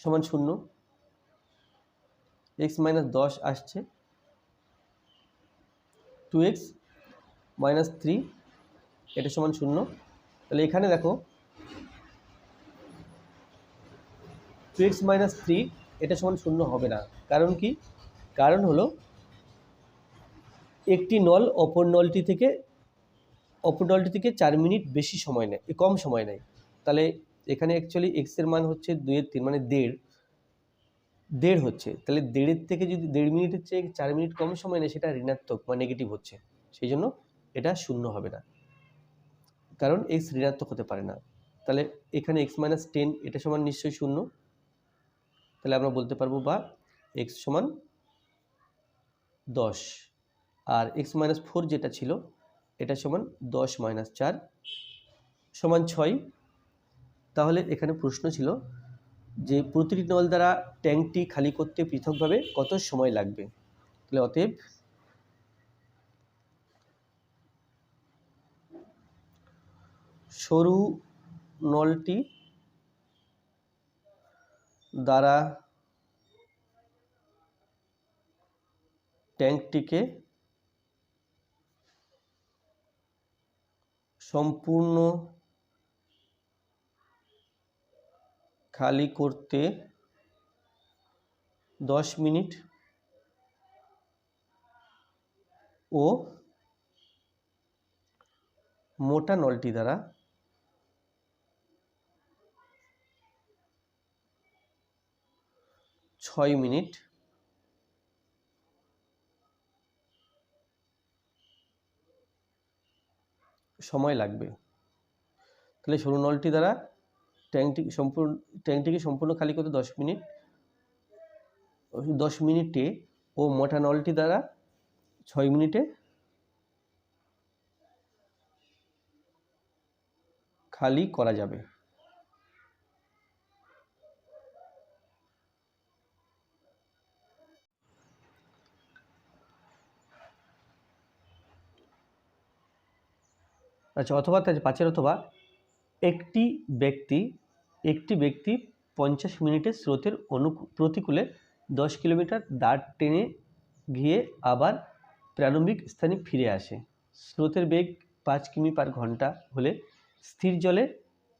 সমান 0, x মাইনাস 10 আসছে, 2x মাইনাস 3 এটা সমান 0। তাহলে এখানে দেখো 2x মাইনাস 3 এটা সমান 0 হবে না, কারণ কি, কারণ হলো একটি নল অপর নলটি থেকে 4 মিনিট বেশি সময় নেয়, কম সময় নেয়। তাহলে এখানে অ্যাকচুয়ালি x এর মান হচ্ছে 2/3 মানে 1.5, দেড় হচ্ছে, তাহলে দেড়ের থেকে যদি 1.5 মিনিটের চেয়ে 4 মিনিট কম সময় নেয় সেটা ঋণাত্মক বা নেগেটিভ হচ্ছে, সেই জন্য এটা শূন্য হবে না, কারণ এক্স ঋণাত্মক হতে পারে না। তাহলে এখানে এক্স মাইনাস 10 এটা সমান নিশ্চয়ই শূন্য, তাহলে আমরা বলতে পারবো বা এক্স সমান 10, আর এক্স মাইনাস 4 যেটা ছিল এটা সমান 10 মাইনাস 4 সমান 6। তাহলে এখানে প্রশ্ন ছিল যে প্রতিটি নল দ্বারা ট্যাঙ্কটি খালি করতে পৃথকভাবে কত সময় লাগবে। তাহলে অতএব সরু নলটি দ্বারা ট্যাঙ্কটিকে সম্পূর্ণ খালি করতে 10 মিনিট ও মোটা নলটি দ্বারা 6 মিনিট সময় লাগবে। তাহলে সরু নলটি দ্বারা ট্যাঙ্কটিকে সম্পূর্ণ খালি করতে 10 মিনিটে ও মোটা নলটি দ্বারা 6 মিনিটে খালি করা যাবে। আচ্ছা, অথবা 5 অথবা একটি ব্যক্তি 50 মিনিটে স্রোতের প্রতিকূলে 10 কিলোমিটার দাঁড় টেনে গিয়ে আবার প্রারম্ভিক স্থানে ফিরে আসে। স্রোতের বেগ 5 কিমি পার ঘন্টা হলে স্থির জলে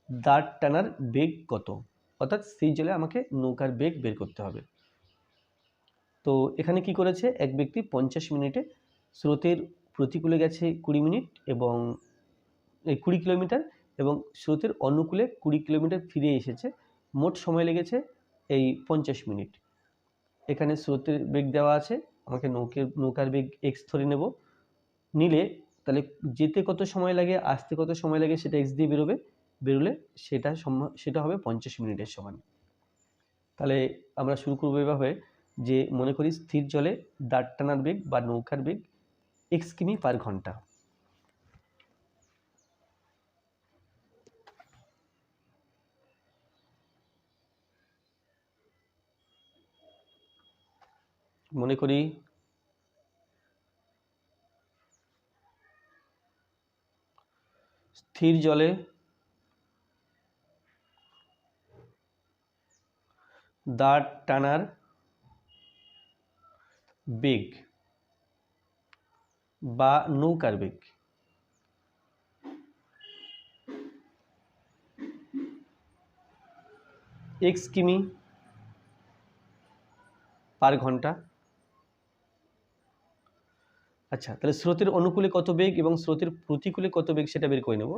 দাঁড় টানার বেগ কত? অর্থাৎ স্থির জলে আমাকে নৌকার বেগ বের করতে হবে। তো এখানে কি করেছে, এক ব্যক্তি 50 মিনিটে স্রোতের প্রতিকূলে গেছে 20 মিনিট এবং 20 কিলোমিটার এবং স্রোতের অনুকূলে 20 কিলোমিটার ফিরে এসেছে, মোট সময় লেগেছে এই 50 মিনিট। এখানে স্রোতের বেগ দেওয়া আছে, আমাকে নৌকার বেগ এক্স ধরে নেব, নিলে তাহলে যেতে কত সময় লাগে আসতে কত সময় লাগে সেটা এক্স দিয়ে বেরোলে সেটা হবে 50 মিনিটের সমান। তাহলে আমরা শুরু করবো এভাবে যে মনে করি স্থির জলে দাঁড় টানার বেগ বা নৌকার বেগ x কিমি পার ঘন্টা। মনে করি স্থির জলে দাঁড় টানার বেগ বা নৌকার বেগ x কিমি পার ঘন্টা। আচ্ছা, তাহলে স্রোতের অনুকূলে কত বেগ এবং স্রোতের প্রতিকূলে কত বেগ সেটা বের করে নেব।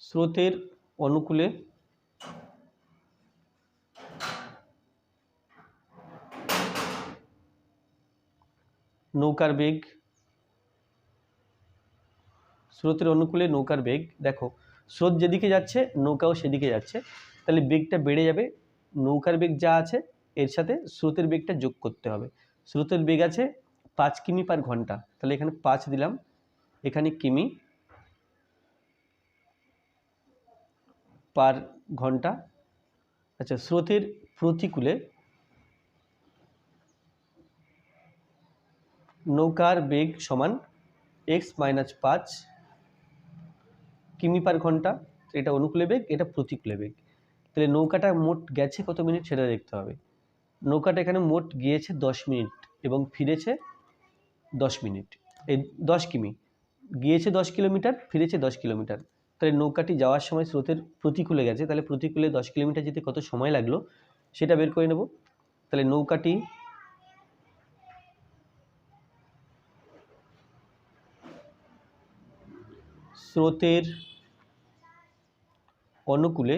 স্রোতের অনুকূলে নৌকার বেগ, স্রোতের অনুকূলে নৌকার বেগ, দেখো স্রোত যেদিকে যাচ্ছে নৌকাও সেদিকে যাচ্ছে, তাহলে বেগটা বেড়ে যাবে। নৌকার বেগ যা আছে এর সাথে স্রোতের বেগটা যোগ করতে হবে। স্রোতের বেগ আছে 5 কিমি পার ঘন্টা, তাহলে এখানে 5 দিলাম, এখানে কিমি পার ঘন্টা। আচ্ছা, স্রোতের প্রতিকূলে নৌকার বেগ সমান এক্স মাইনাস 5 কিমি পার ঘন্টা। এটা অনুকূলে বেগ, এটা প্রতিকূলে বেগ। তাহলে নৌকাটা মোট গেছে কত মিনিট সেটা দেখতে হবে। নৌকাটা এখানে মোট গিয়েছে 10 মিনিট এবং ফিরেছে 10 মিনিট, এই 10 কিমি গিয়েছে 10 কিলোমিটার, ফিরেছে 10 কিলোমিটার। তাহলে নৌকাটি যাওয়ার সময় স্রোতের প্রতিকূলে গেছে, তাহলে প্রতিকূলে 10 কিলোমিটার যেতে কত সময় লাগলো সেটা বের করে নেব। তাহলে নৌকাটি স্রোতের অনুকূলে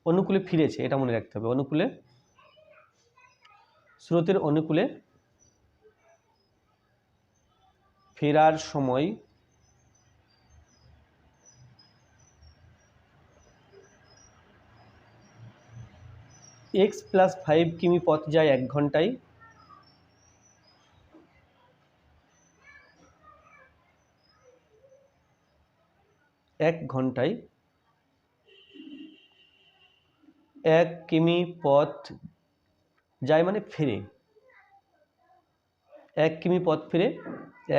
অনুকূলে ফিরেছে, এটা মনে রাখতে হবে। অনুকূলে, স্রোতের অনুকূলে ফেরার সময় x+5 কিমি পথ যায় 1 ঘন্টায়। এক ঘন্টায় 1 কিমি পথ যায় মানে ফেরে, 1 কিমি পথ ফিরে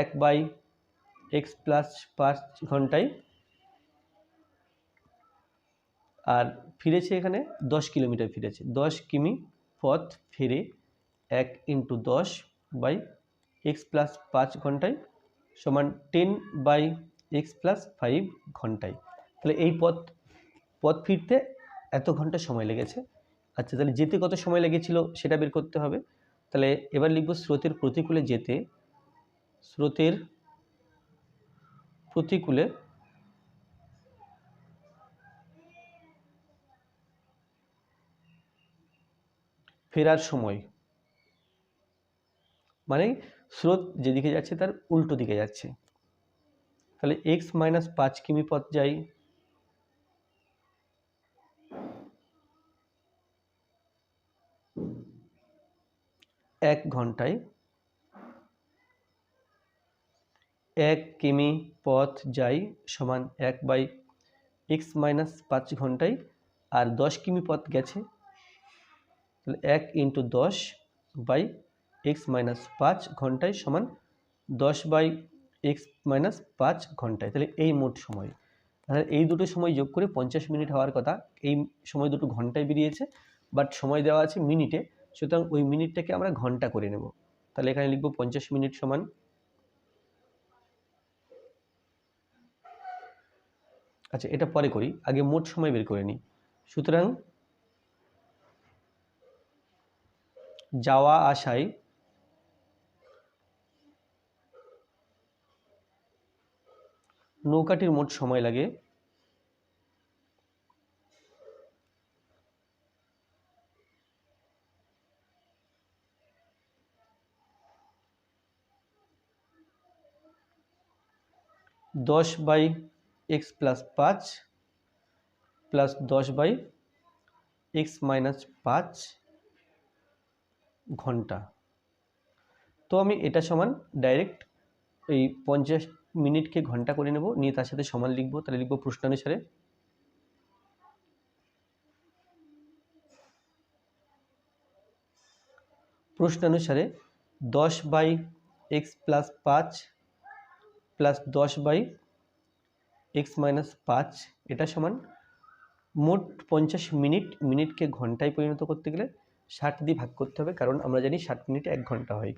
1/x+5 ঘন্টায়, আর ফিরেছে এখানে 10 কিলোমিটার ফিরেছে। 10 কিমি পথ ফিরে 1 × 10/x+5 ঘন্টায় সমান 10/x+5 ঘন্টায়। তাহলে এই পথ ফিরতে এত ঘন্টা সময় লেগেছে। আচ্ছা, তাহলে যেতে কত সময় লেগেছিল সেটা বের করতে হবে। তাহলে এবার লিখব স্রোতের প্রতিকূলে যেতে, স্রোতের প্রতিকূলে ফেরার সময়, মানে স্রোত যেদিকে যাচ্ছে তার উল্টো দিকে যাচ্ছে। তাহলে x-5 কিমি পথ যাই, এক ঘন্টায় 1 কিমি পথ যাই সমান 1/x-5 ঘন্টায়, আর 10 কিমি পথ গেছে, তাহলে 1 × 10/x-5 ঘন্টায় সমান 10/x-5 ঘন্টায়। তাহলে এই মোট সময়। তাহলে এই দুটো সময় যোগ করে 50 মিনিট হওয়ার কথা। এই সময় দুটো ঘন্টায় বেরিয়েছে, বাট সময় দেওয়া আছে মিনিটে, সুতরাং ওই মিনিটটাকে আমরা ঘন্টা করে নেব। তাহলে এখানে লিখব 50 মিনিট সমান, আচ্ছা এটা পরে করি, আগে মোট সময় বের করে নিই। সুতরাং যাওয়া আসায় নৌকাটির মোট সময় লাগে 10/x+5 প্লাস 10/x-5 ঘন্টা। তো আমি এটা সমান ডাইরেক্ট এই 50 মিনিটকে ঘন্টা করে নেব, নিয়ে তার সাথে সমান লিখব। তাহলে লিখব প্রশ্নানুসারে 10/x+5 প্লাস 10/x-5 এটা সমান মোট 50 মিনিট। মিনিটকে ঘন্টায় পরিণত করতে গেলে 60 দিয়ে ভাগ করতে হবে, কারণ আমরা জানি 60 মিনিটে 1 ঘন্টা হয়।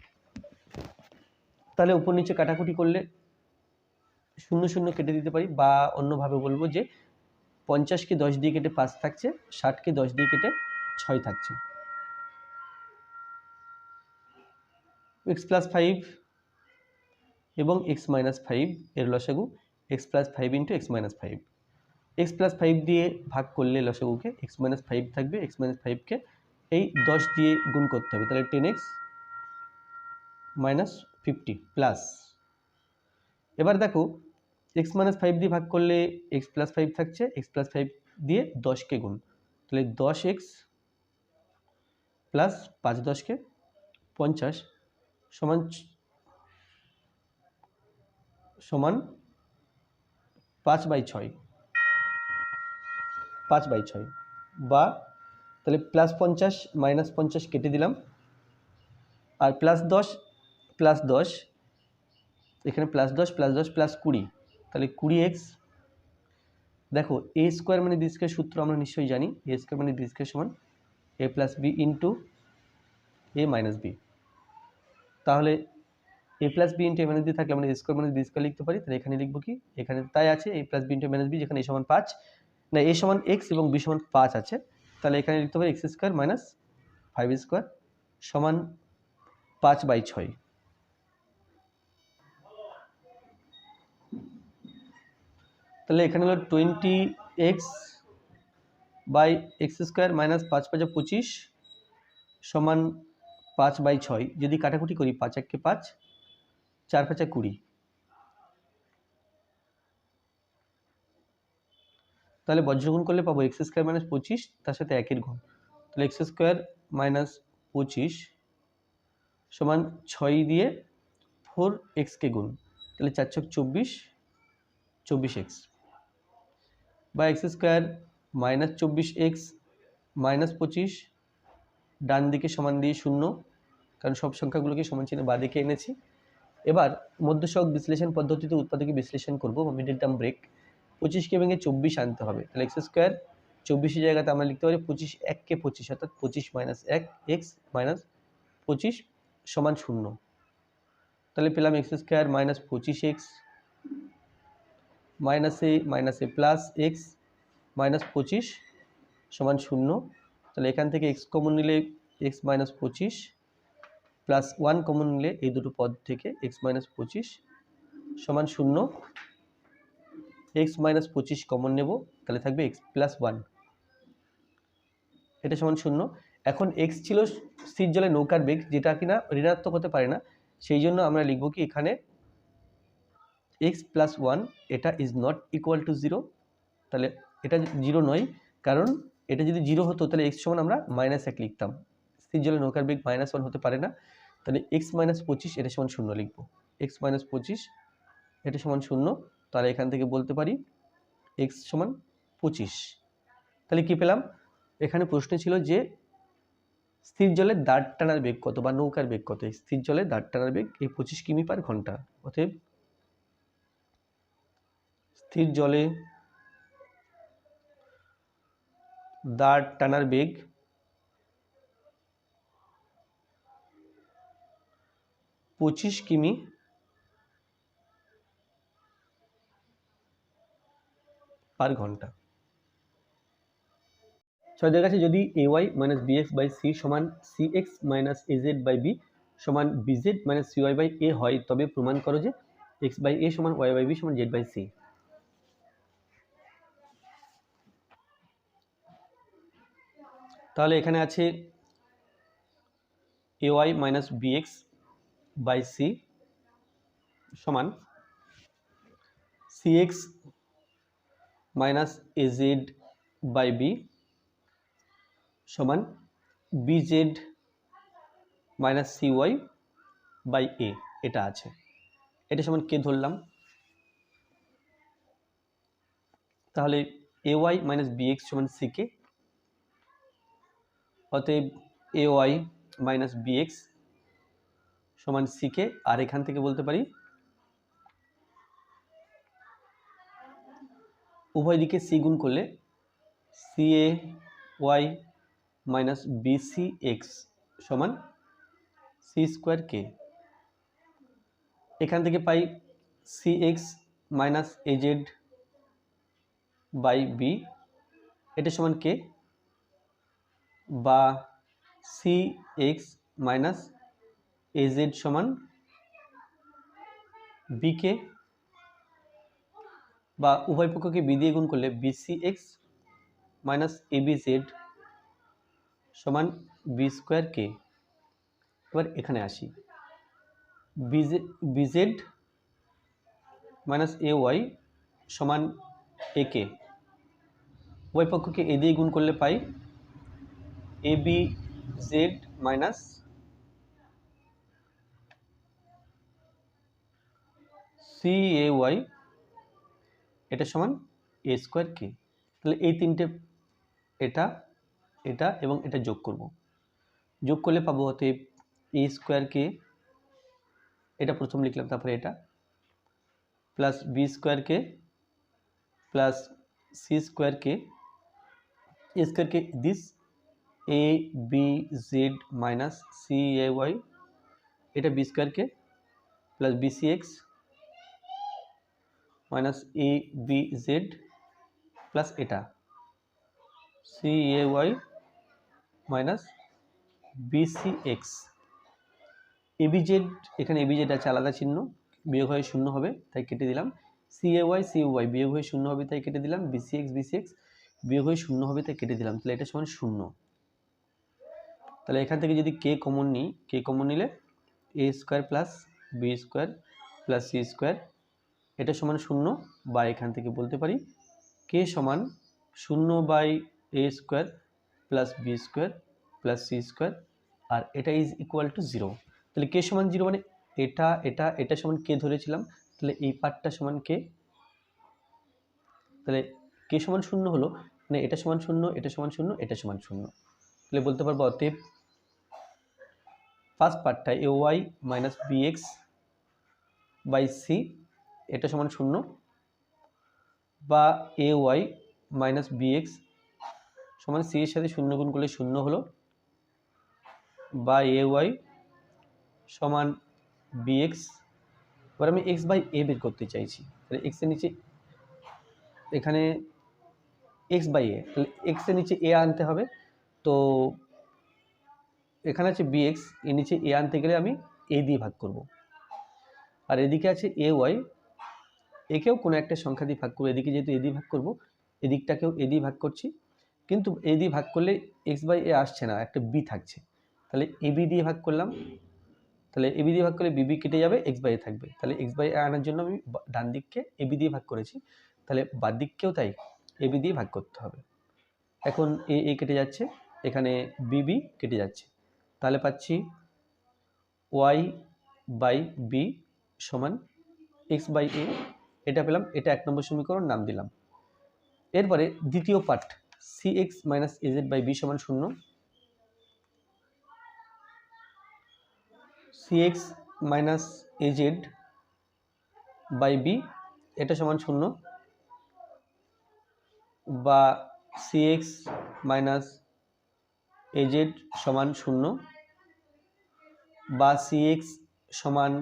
তাহলে উপর নিচে কাটাকুটি করলে 0 0 কেটে দিতে পারি, বা অন্যভাবে বলবো যে 50কে 10 দিয়ে কেটে 5 থাকছে, 60কে 10 দিয়ে কেটে 6 থাকছে। x+5 এবং x-5 এর লসাগু x+5 × x-5। x+5 দিয়ে ভাগ করলে লসাগুকে x-5 থাকবে, x-5কে এই 10 দিয়ে গুণ করতে হবে, তাহলে 10x - 50 প্লাস। এবার দেখো x-5 দিয়ে ভাগ করলে x+5 থাকছে, x+5 দিয়ে 10কে গুণ, তাহলে 10x প্লাস 5 10কে 50 সমান 5/6, 5/6, বা তাহলে +50 - 50 কেটে দিলাম, আর +10 +10 এখানে +10 +10 +20, তাহলে 20x। দেখো a² মানে b² সূত্র আমরা নিশ্চয়ই জানি, a² মানে b² সমান a + b × a - b। তাহলে a + b × a - b থাকলে আমরা a² মানে b² লিখতে পারি। তাহলে এখানে লিখব কি, এখানে তাই আছে a + b × a - b, যেখানে a সমান 5 না a সমান x এবং b সমান 5 আছে, তাহলে এখানে লিখতে পারি x² - 5² সমান 5/6। তাহলে এখানে হলো 20x by x square minus 5 × 5 = 25 সমান 5/6। যদি কাটাকুটি করি 5 × 1 = 5, 4 × 5 = 20। তাহলে বজ্রগুণ করলে পাবো এক্স স্কোয়ার মাইনাস 25 তার সাথে 1 গুণ। তাহলে এক্স স্কোয়ার মাইনাস 25 সমান 6 দিয়ে 4x গুণ, তাহলে 4 × 24 24x, বা x square minus 24x minus 25 ডান দিকে সমান দিয়ে 0, কারণ সব সংখ্যাগুলোকে সমান চিহ্ন বাঁ দিকে এনেছি। এবার মধ্যসহগ বিশ্লেষণ পদ্ধতিতে উৎপাদকে বিশ্লেষণ করব বা মিডল টার্ম ব্রেক। 25কে ভেঙে 24 আনতে হবে। তাহলে এক্স স্কোয়ার 24 জায়গাতে আমরা লিখতে পারি 25 1 কে 25, অর্থাৎ 25 মাইনাস 1 এক্স মাইনাস 25 সমান 0। তাহলে পেলাম X square minus 25x minus A plus X minus 25 সমান 0। তাহলে এখান থেকে এক্স কমন নিলে এক্স মাইনাস 25 প্লাস 1 কমন নিলে এই দুটো পদ থেকে এক্স মাইনাস 25 সমান 0। এক্স মাইনাস 25 কমন নেব, তাহলে থাকবে এক্স প্লাস 1, এটা সমান 0। এখন এক্স ছিল স্থির জলে নৌকার বেগ, যেটা কিনা ঋণাত্মক হতে পারে না, সেই জন্য আমরা লিখব কি এখানে এক্স প্লাস 1 এটা ইজ নট ইকুয়াল টু 0। তাহলে এটা 0 নয়, কারণ এটা যদি 0 হতো তাহলে এক্স সমান আমরা -1 লিখতাম। স্থির জলে নৌকার বেগ -1 হতে পারে না, তাহলে এক্স মাইনাস 25 এটা সমান 0 লিখব। এক্স মাইনাস 25 এটা সমান 0। তাহলে এখান থেকে বলতে পারি এক্স সমান 25। তাহলে কি পেলাম? এখানে প্রশ্ন ছিল যে স্থির জলের দাঁড় টানার বেগ কত বা নৌকার বেগ কত। স্থির জলে দাঁড় টানার বেগ এই 25 কিমি/ঘন্টা। অতএব স্থির জলে দাঁড় টানার বেগ 25 কিমি/ঘন্টা। ছয়দের কাছে যদি ay minus bx by c সমান cx minus az by b সমান bz minus cy by a হয়, তবে প্রমাণ করো যে x বাই a সমান y বাই b সমান z বাই c। তাহলে এখানে আছে ay minus bx by c সমান cx minus az by b সমান bz minus cy by a, এটা আছে। এটা সমান কে ধরলাম। তাহলে ay মাইনাস bx সমান ck, অতএব ay মাইনাস bx সমান ck। আর এখান থেকে বলতে পারি উভয় দিকে c গুণ করলে cay মাইনাস bcx সমান c স্কোয়ার k। এখান থেকে পাই cx minus az by b, এটা সমান k, বা cx মাইনাস az সমান bk, বা উভয় পক্ষকে b দিয়ে গুণ করলে bcx মাইনাস abz সমান b স্কোয়ার k। এবার এখানে আসি, bz মাইনাস ay সমান ak, উভয় পক্ষকে a দিয়ে গুণ করলে পাই abz মাইনাস cay, এটা সমান a স্কোয়ার k। তাহলে এই তিনটে, এটা এটা এবং এটা যোগ করব, যোগ করলে পাবো অতএব a স্কোয়ার k, এটা প্রথম লিখলাম, তারপরে এটা plus b square k plus c square k, a square k this abz minus cay, এটা b square k plus bcx minus abz plus এটা cay মাইনাস bcx। abz, এখানে abz আছে আলাদা চিহ্ন, বিয়োগ হয়ে 0 হবে তাই কেটে দিলাম। cay বিয়োগ হয়ে 0 হবে তাই কেটে দিলাম। bcx বিয়োগ হয়ে 0 হবে, তাই কেটে দিলাম, তাহলে এটা সমান 0। তাহলে এখান থেকে যদি কে কমন নিই, কে কমন নিলে A square plus B square plus C square এটা সমান 0, বা এখান থেকে বলতে পারি কে সমান 0 A square plus B square plus C square, আর এটা ইজ ইকুয়াল টু 0। তাহলে কে সমান 0 মানে এটা সমান কে ধরেছিলাম, তাহলে এই পার্টটা সমান কে, তাহলে কে সমান 0 হলো, মানে এটা সমান 0, এটা সমান 0, এটা সমান 0। তাহলে বলতে পারবো অতএব ফার্স্ট পার্টটা A Y minus B X by C এটা সমান 0, বা A Y minus B X সমান সি এর সাথে 0 গুণ করলে 0 হলো, বা এ ওয়াই সমান বি এক্স। এবার আমি এক্স বাই এ বের করতে চাইছি, তাহলে এক্স এর নিচে এখানে এক্স বাই এ, তাহলে এক্স এর নিচে এ আনতে হবে, তো এখানে আছে বি এক্স, এর নিচে এ আনতে গেলে আমি এ দিয়ে ভাগ করব, আর এদিকে আছে এ ওয়াই, একেও কোনো একটা সংখ্যা দিয়ে ভাগ করবো, এদিকে যেহেতু এ দিয়ে ভাগ করবো এদিকটাকেও এ দিয়ে ভাগ করছি, কিন্তু এ দিয়ে ভাগ করলে এক্স বাই এ আসছে না, একটা বি থাকছে, তাহলে এ বি দিয়ে ভাগ করলাম, তাহলে এ বি দিয়ে ভাগ করলে বিবি কেটে যাবে, এক্স বাই এ থাকবে, তাহলে এক্স বাই এ আনার জন্য আমি ডান দিককে এ বি দিয়ে ভাগ করেছি, তাহলে বাদ দিককেও তাই এ বি দিয়ে ভাগ করতে হবে। এখন এ কেটে যাচ্ছে, এখানে বিবি কেটে যাচ্ছে, তাহলে পাচ্ছি ওয়াই বাই বি সমান এক্স বাই এ, এটা পেলাম, এটা 1 নম্বর সমীকরণ, নাম দিলাম। এরপরে দ্বিতীয় part c x minus a z by b সমান 0, c x minus a z by b এটা সমান 0, বা সি এক্স মাইনাস এজেড সমান 0, বা সি এক্স সমান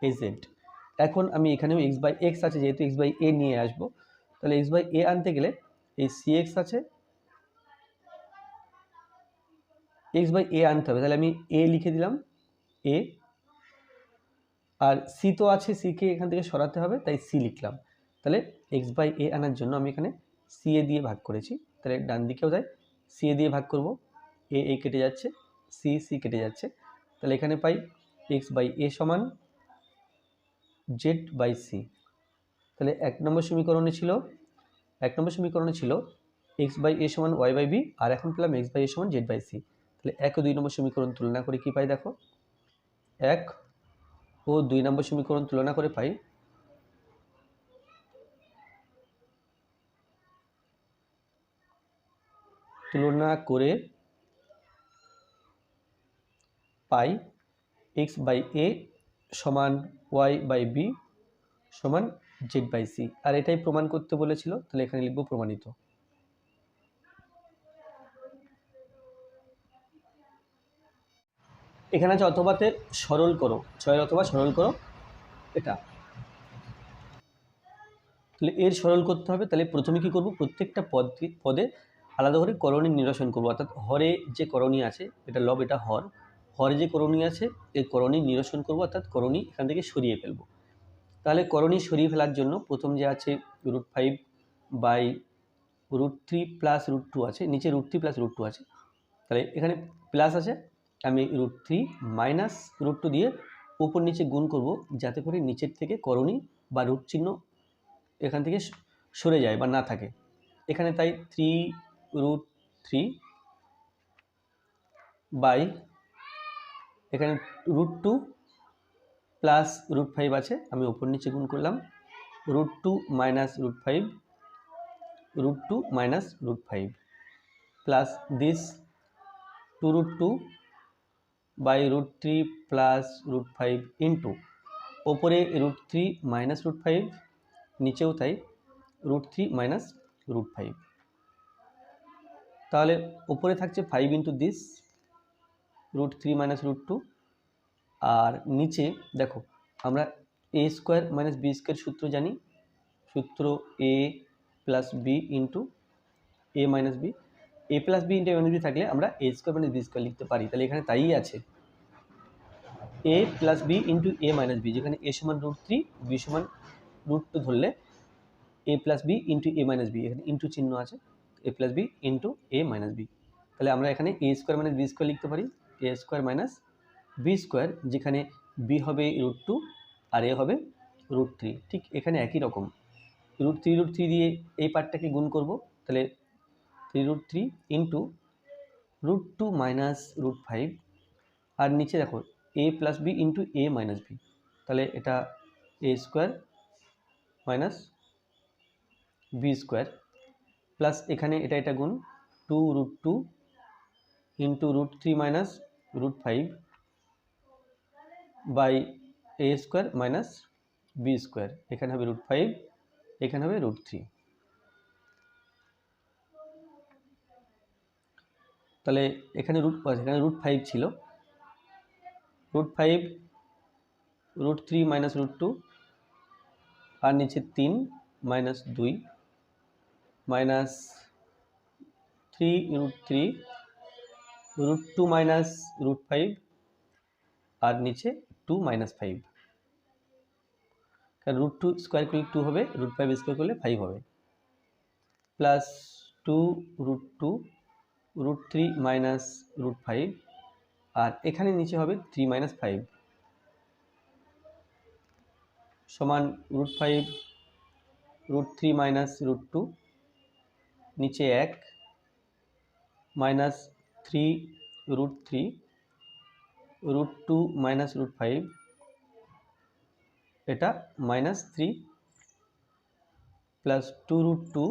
এজেড। এখন আমি এখানেও এক্স বাই এক্স আছে, যেহেতু এক্স বাই এ নিয়ে আসবো, তাহলে এক্স বাই এ আনতে গেলে এই সি এক্স আছে, এক্স বাই এ আনতে হবে, তাহলে আমি এ লিখে দিলাম এ, আর সি তো আছে, সিকে এখান থেকে সরাতে হবে, তাই সি লিখলাম। তাহলে এক্স বাই এ আনার জন্য আমি এখানে সি এ দিয়ে ভাগ করেছি, তাহলে ডান দিকেও যাই সি এ দিয়ে ভাগ করব, এ কেটে যাচ্ছে, সি কেটে যাচ্ছে, তাহলে এখানে পাই এক্স বাই এ সমান জেড বাই সি। তাহলে 1 নম্বর সমীকরণে ছিল এক্স বাই এ সমান ওয়াই বাই বি, আর এখন পেলাম এক্স বাই এ সমান জেড বাই সি। তাহলে 1 ও 2 নম্বর সমীকরণ তুলনা করে কি পাই দেখো, 1 ও 2 নম্বর সমীকরণ তুলনা করে পাই এক্স বাই এ সমান ওয়াই বাই বি সমান জেড বাই সি, আর এটাই প্রমাণ করতে বলেছিল, তাহলে এখানে লিখব প্রমাণিত। এখানে আছে অথবাতে সরল করো, 6 অথবা সরল করো এটা, তাহলে এর সরল করতে হবে। তাহলে প্রথমে কি করব, প্রত্যেকটা পদে আলাদা করে করণী নিরসন করব, অর্থাৎ হরে যে করণী আছে, এটা লব এটা হরে যে করণী আছে এই করণী নিরসন করব, অর্থাৎ করণী এখান থেকে সরিয়ে ফেলব। তাহলে করণী সরিয়ে ফেলার জন্য প্রথম যে আছে √5 বাই √3 প্লাস √2 আছে, নিচে √3 প্লাস √2 আছে, তাহলে এখানে প্লাস আছে, আমি √3 মাইনাস √2 দিয়ে উপর নিচে গুণ করব, যাতে করে নিচের থেকে করণী বা রুট চিহ্ন এখান থেকে সরে যায় বা না থাকে। এখানে তাই 3√3 বাই এখানে √2 প্লাস √5 আছে, আমি উপর নিচে গুণ করলাম, √2 minus √5 √2 minus √5 plus this 2√2 by √3 plus √5 into ওপরে √3 মাইনাস √5, নিচেও তাই √3 মাইনাস √5, তাহলে উপরে থাকছে 5 ইন্টু দিস √3 মাইনাস √2, আর নিচে দেখো আমরা এ স্কোয়ার মাইনাস বি স্কোয়ার সূত্র জানি, সূত্র A plus B into A minus B, A plus B into A minus B থাকলে আমরা এ স্কোয়ার মাইনাস বি স্কোয়ার লিখতে পারি, তাহলে এখানে তাই আছে এ plus B into A minus B, যেখানে এ সমান √3 বি সমান √2 ধরলে এ plus B into A minus B, এখানে ইন্টু চিহ্ন আছে, এ plus B into A minus B. তাহলে আমরা এখানে a square minus B square লিখতে পারি, a square minus B square, যেখানে বি হবে √2 আর এ হবে √3। ঠিক এখানে একই রকম √3 দিয়ে এই পার্টটাকে গুণ করব, তাহলে 3√3 ইন্টু √2 মাইনাস √5, আর নিচে দেখো A plus B into A minus B, তাহলে এটা A square minus B square plus এখানে এটা গুণ 2√2 into √3 minus √5 by A square minus B square, এখানে হবে √5, এখানে হবে √3। তাহলে এখানে √5 ছিল, √5 √3 মাইনাস √2 আর নিচে 3 মাইনাস 2 মাইনাস 3√3 √2 মাইনাস √5 আর নিচে 2 মাইনাস 5, কারণ √2 স্কোয়ার করলে 2 হবে, √5 স্কোয়ার করলে 5 হবে, প্লাস 2√2 √3 মাইনাস √5 আর এখানে নিচে হবে 3 মাইনাস 5 সমান √5 √3 মাইনাস √2 নিচে 1 মাইনাস 3√3 √2 মাইনাস √5, এটা minus 3 plus 2√2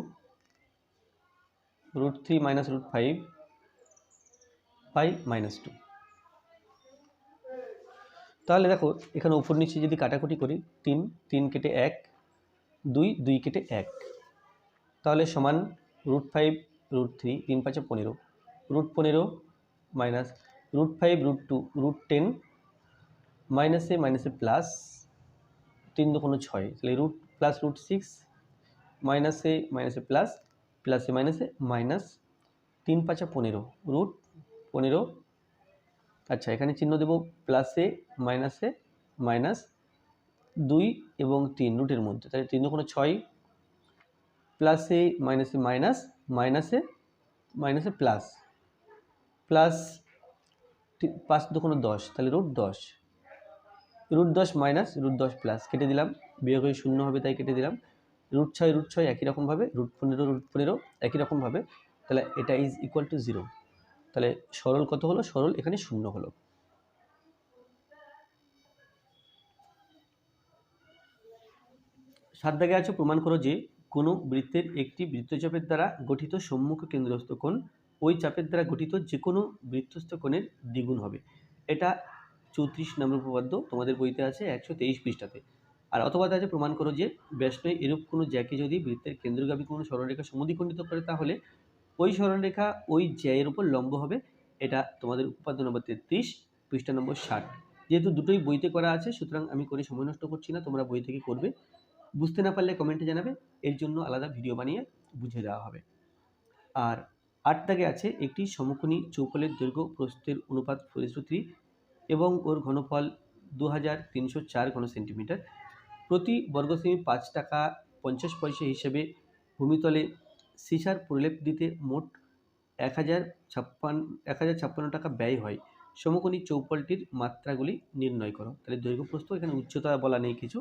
√3 minus √5 by minus 2। তাহলে দেখো এখানে উপর নিচে যদি কাটাকুটি করি, 3 3 কেটে 1, 2 2 কেটে 1, তাহলে সমান √5 √3 3 5 15, √15 মাইনাস √5 √2 √10 মাইনাসে মাইনাসে প্লাস 3 2 6, তাহলে রুট প্লাস √6 মাইনাসে মাইনাসে প্লাস, প্লাসে মাইনাসে মাইনাস 3 5 15, √15। আচ্ছা এখানে চিহ্ন দেব প্লাসে মাইনাসে মাইনাস 2 এবং 3 রুটের মধ্যে, তাহলে 3 2 6 প্লাসে মাইনাসে মাইনাস, মাইনাসে মাইনাসে প্লাস, প্লাস 5 2 10, তাহলে √10, √10 মাইনাস √10 প্লাস, কেটে দিলাম, বিয়োগ হয়ে 0 হবে তাই কেটে দিলাম, √6 একই রকমভাবে, √15 একই রকমভাবে, তাহলে এটা ইজ ইকুয়াল টু 0। তাহলে সরল কত হলো? সরল এখানে 0 হলো। সাত দাগে আছে প্রমাণ করো যে কোনো বৃত্তের একটি বৃত্তচাপের দ্বারা গঠিত সম্মুখ কেন্দ্রস্থ কোণ ওই চাপের দ্বারা গঠিত যে কোনো বৃত্তস্থ কোণের দ্বিগুণ হবে। এটা 34 নম্বর উপপাদ্য, তোমাদের বইতে আছে 123 পৃষ্ঠাতে। আর অথবা আছে প্রমাণ করো যে ব্যাসনয় এরূপ কোনো জ্যাকে যদি বৃত্তের কেন্দ্রগামী কোনো সরলরেখা সমদ্বিখণ্ডিত করে তাহলে ওই সরলরেখা ওই জ্যায়ের উপর লম্ব হবে। এটা তোমাদের উপপাদ্য নম্বর 33 পৃষ্ঠা নম্বর 60। যেহেতু দুটোই বইতে করা আছে সুতরাং আমি করে সময় নষ্ট করছি না, তোমরা বই থেকে করবে। বুঝতে না পারলে কমেন্টে জানাবে, এর জন্য আলাদা ভিডিও বানিয়ে বুঝিয়ে দেওয়া হবে। আর 8 দাগে আছে একটি সমকোণী চৌকোলের দৈর্ঘ্য প্রস্থের অনুপাত 4:3 এবং ওর ঘনফল 2304 ঘন সেন্টিমিটার। প্রতি বর্গ সেমি 5 টাকা 50 পয়সা হিসেবে ভূমিতলে সিসার প্রলেপ দিতে মোট 1056 টাকা ব্যয় হয়। সমকোণী চৌকোলটির মাত্রাগুলি নির্ণয় করো। তাহলে দৈর্ঘ্য প্রস্থ, এখানে উচ্চতা বলা নেই কিছু,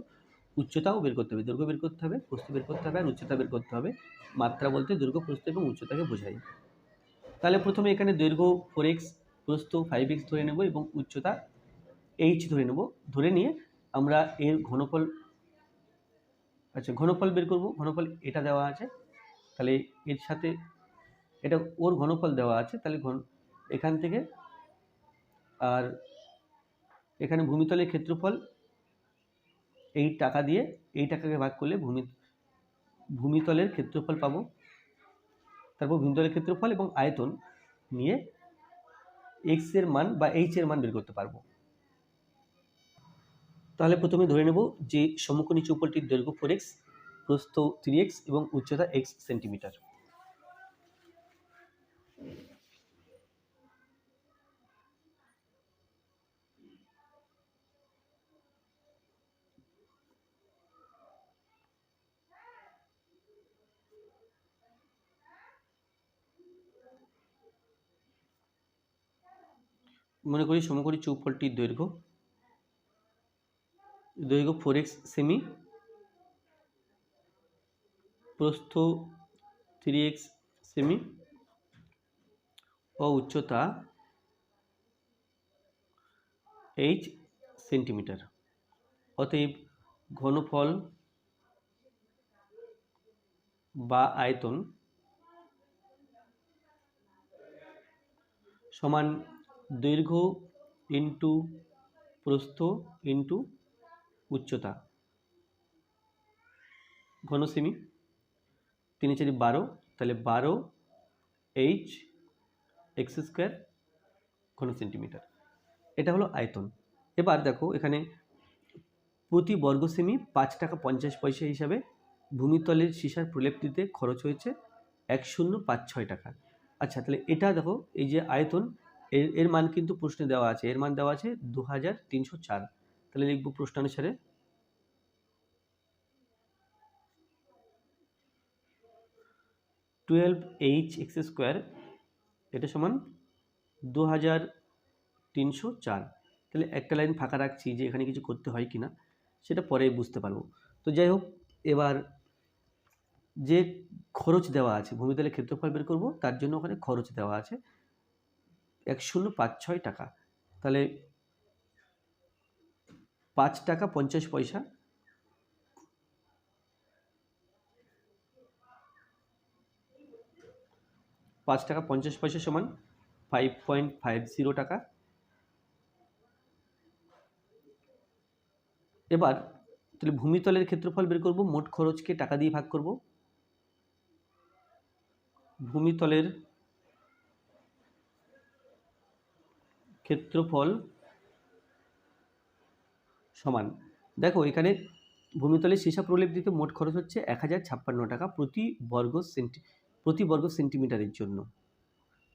উচ্চতাও বের করতে হবে, দৈর্ঘ্য বের করতে হবে, প্রস্থ বের করতে হবে আর উচ্চতা বের করতে হবে। মাত্রা বলতে দৈর্ঘ্য প্রস্থ এবং উচ্চতাকে বোঝায়। তাহলে প্রথমে এখানে দৈর্ঘ্য 4x, প্রস্থ 5x ধরে নেব এবং উচ্চতা h ধরে নেব। ধরে নিয়ে আমরা এর ঘনফল, আচ্ছা ঘনফল বের করব। ঘনফল এটা দেওয়া আছে, তাহলে এর সাথে এটা ওর ঘনফল দেওয়া আছে, তাহলে এখান থেকে আর এখানে ভূমিতলের ক্ষেত্রফল এই টাকা দিয়ে এই টাকাকে ভাগ করলে ভূমিতলের ক্ষেত্রফল পাবো। তারপর ভূমিতলের ক্ষেত্রফল এবং আয়তন নিয়ে x এর মান বা h এর মান বের করতে পারবো। তাহলে প্রথমে ধরে নেব যে সমকোণী চৌকোলটির দৈর্ঘ্য 4x, প্রস্থ 3x এবং উচ্চতা x সেন্টিমিটার। মনে করি সমকোণী চৌপলটির দৈর্ঘ্য 4x সেমি, প্রস্থ 3x সেমি ও উচ্চতা h সেন্টিমিটার। অতএব ঘনফল বা আয়তন সমান দৈর্ঘ্য ইন্টু প্রস্থ ইন্টু উচ্চতা, ঘন সেমি, 3 4 12, তাহলে 12 h x স্কোয়ার ঘন সেন্টিমিটার। এটা হলো আয়তন। এবার দেখো এখানে প্রতি বর্গ সেমি 5 টাকা 50 পয়সা হিসাবে ভূমিতলের সীসার প্রলেপ দিতে খরচ হয়েছে 1056 টাকা। আচ্ছা, তাহলে এটা দেখো এই যে আয়তন এর মান কিন্তু প্রশ্নে দেওয়া আছে, এর মান দেওয়া আছে 2304। তাহলে লিখব প্রশ্নানুসারে 12h x স্কোয়ার এটা সমান 2304। তাহলে একটা লাইন ফাঁকা রাখছি যে এখানে কিছু করতে হয় কিনা সেটা পরে বুঝতে পারবো। তো যাই হোক, এবার যে খরচ দেওয়া আছে ভূমিতলের ক্ষেত্রফল বের করব, তার জন্য ওখানে খরচ দেওয়া আছে 1056 টাকা। তাহলে 5 টাকা 50 পয়সা, 5 টাকা 50 পয়সা সমান 5.50 টাকা। এবার তাহলে ভূমিতলের ক্ষেত্রফল বের করব, মোট খরচকে টাকা দিয়ে ভাগ করব। ভূমিতলের ক্ষেত্রফল সমান, দেখো এখানে ভূমিতলের সীসা প্রলেপ দিতে মোট খরচ হচ্ছে 1056 টাকা প্রতি বর্গ সেন্টিমিটারের জন্য।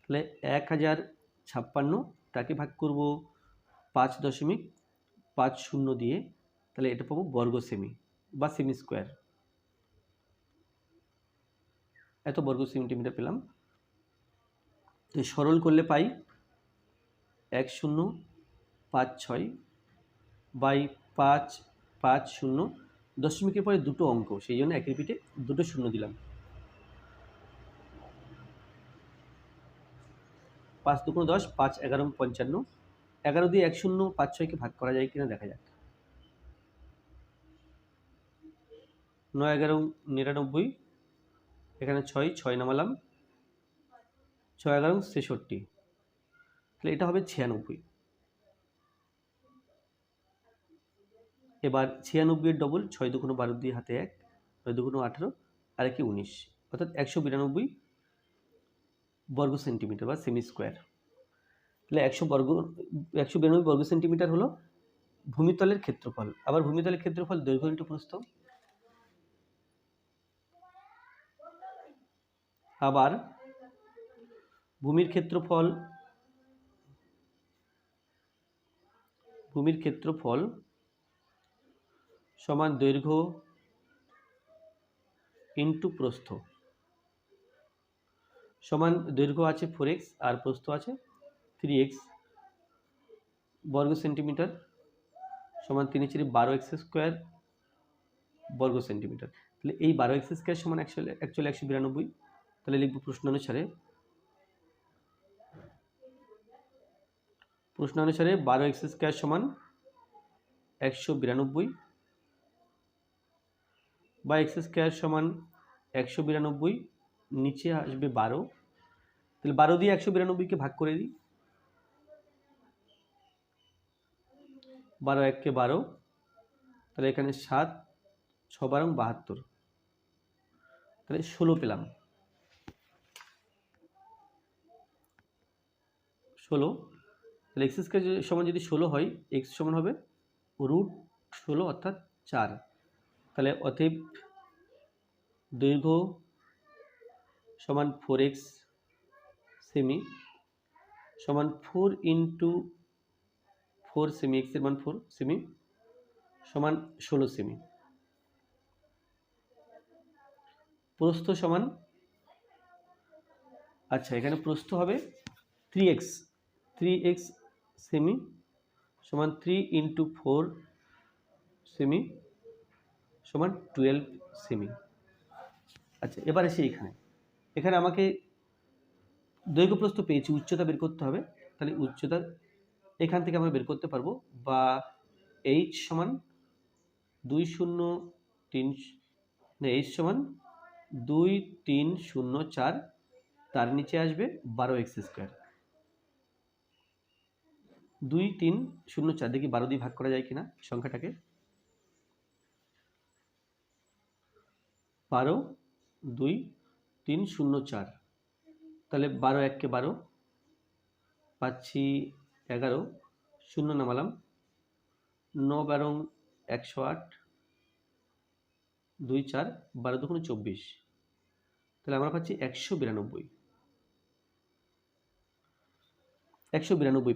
তাহলে 1056 তাকে ভাগ করব 5.50 দিয়ে, তাহলে এটা পাবো বর্গ সেমি বা সেমি স্কোয়ার। এত বর্গ সেন্টিমিটার পেলাম। তো সরল করলে পাই 1056 বাই 550, দশমিকের পরে দুটো অঙ্ক, সেই জন্য এক রিপিটে দুটো শূন্য দিলাম। 5 2 10, 5 11 55, 11 দিয়ে 1056কে ভাগ করা যায় কিনা দেখা যাক। 9 11 99, এখানে 6 নামালাম, 6 11 63, তাহলে এটা হবে 96। এবার 96 ডবল, 6 2 12 দিয়ে হাতে 1, 9 2 18 আর 1 19, অর্থাৎ 192 বর্গ সেন্টিমিটার বা সেমি স্কোয়ার। তাহলে 192 বর্গ সেন্টিমিটার হলো ভূমিতলের ক্ষেত্রফল। আবার ভূমিতলের ক্ষেত্রফল দৈর্ঘ্য ইন্টু প্রস্থ। আবার ভূমির ক্ষেত্রফল সমান দৈর্ঘ্য ইন্টু প্রস্থ, সমান দৈর্ঘ্য আছে 4x আর প্রস্থ আছে 3x বর্গ সেন্টিমিটার, সমান 3 4 12x স্কোয়ার বর্গ সেন্টিমিটার। তাহলে এই 12x স্কোয়ার সমান অ্যাকচুয়ালি 192। তাহলে লিখব প্রশ্নানুসারে 12x স্কোয়ার সমান 192 বা x স্কোয়ার সমান 192, নিচে আসবে 12। তাহলে 12 দিয়ে 192কে ভাগ করে দিই, 12 1 12, তাহলে এখানে 7 6 12 72, তাহলে 16 পেলাম। 16, তাহলে এক্স স্কোয়ার সমান যদি 16 হয়, এক্স সমান হবে √16 অর্থাৎ 4। তাহলে অতএব দৈর্ঘ্য সমান 4x সেমি সমান 4 ইন্টু 4 সেমি, এক্স এর মান 4 সেমি সমান 16 সেমি। প্রস্থ সমান, আচ্ছা এখানে প্রস্থ হবে 3x সেমি সমান 3 × 4 সেমি সমান 12 সেমি। আচ্ছা, এবার এসে এখানে আমাকে দৈর্ঘ্য প্রস্থ পেয়েছি, উচ্চতা বের করতে হবে। তাহলে উচ্চতা এখান থেকে আমরা বের করতে পারবো, বা h সমান 2304, তার নিচে আসবে 12x²। 2304 দেখি 12 দিয়ে ভাগ করা যায় কিনা সংখ্যাটাকে। 12 2 3 0 4, তাহলে 12 1 12 পাচ্ছি 11, 0 নামালাম, 9 12 108, 2 4 12 2 24, তাহলে আমরা পাচ্ছি 192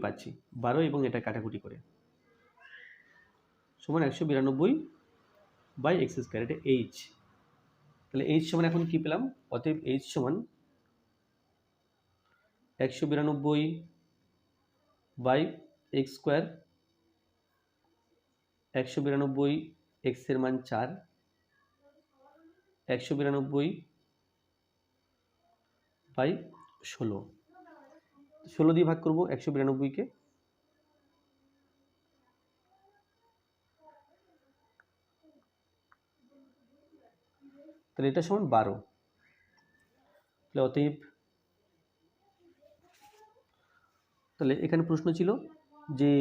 পাচ্ছি 12 এবং এটা কাটাকুটি করে, সমান 192/x²। এটা h। তাহলে h সমান এখন কি পেলাম? অতএব h সমান 192/x²। 192, x এর মান 4, 192/16, 16 দিয়ে ভাগ করব 192-কে, তাহলে এটা সমান 12। তাহলে অতএব তাহলে এখানে প্রশ্ন ছিল যে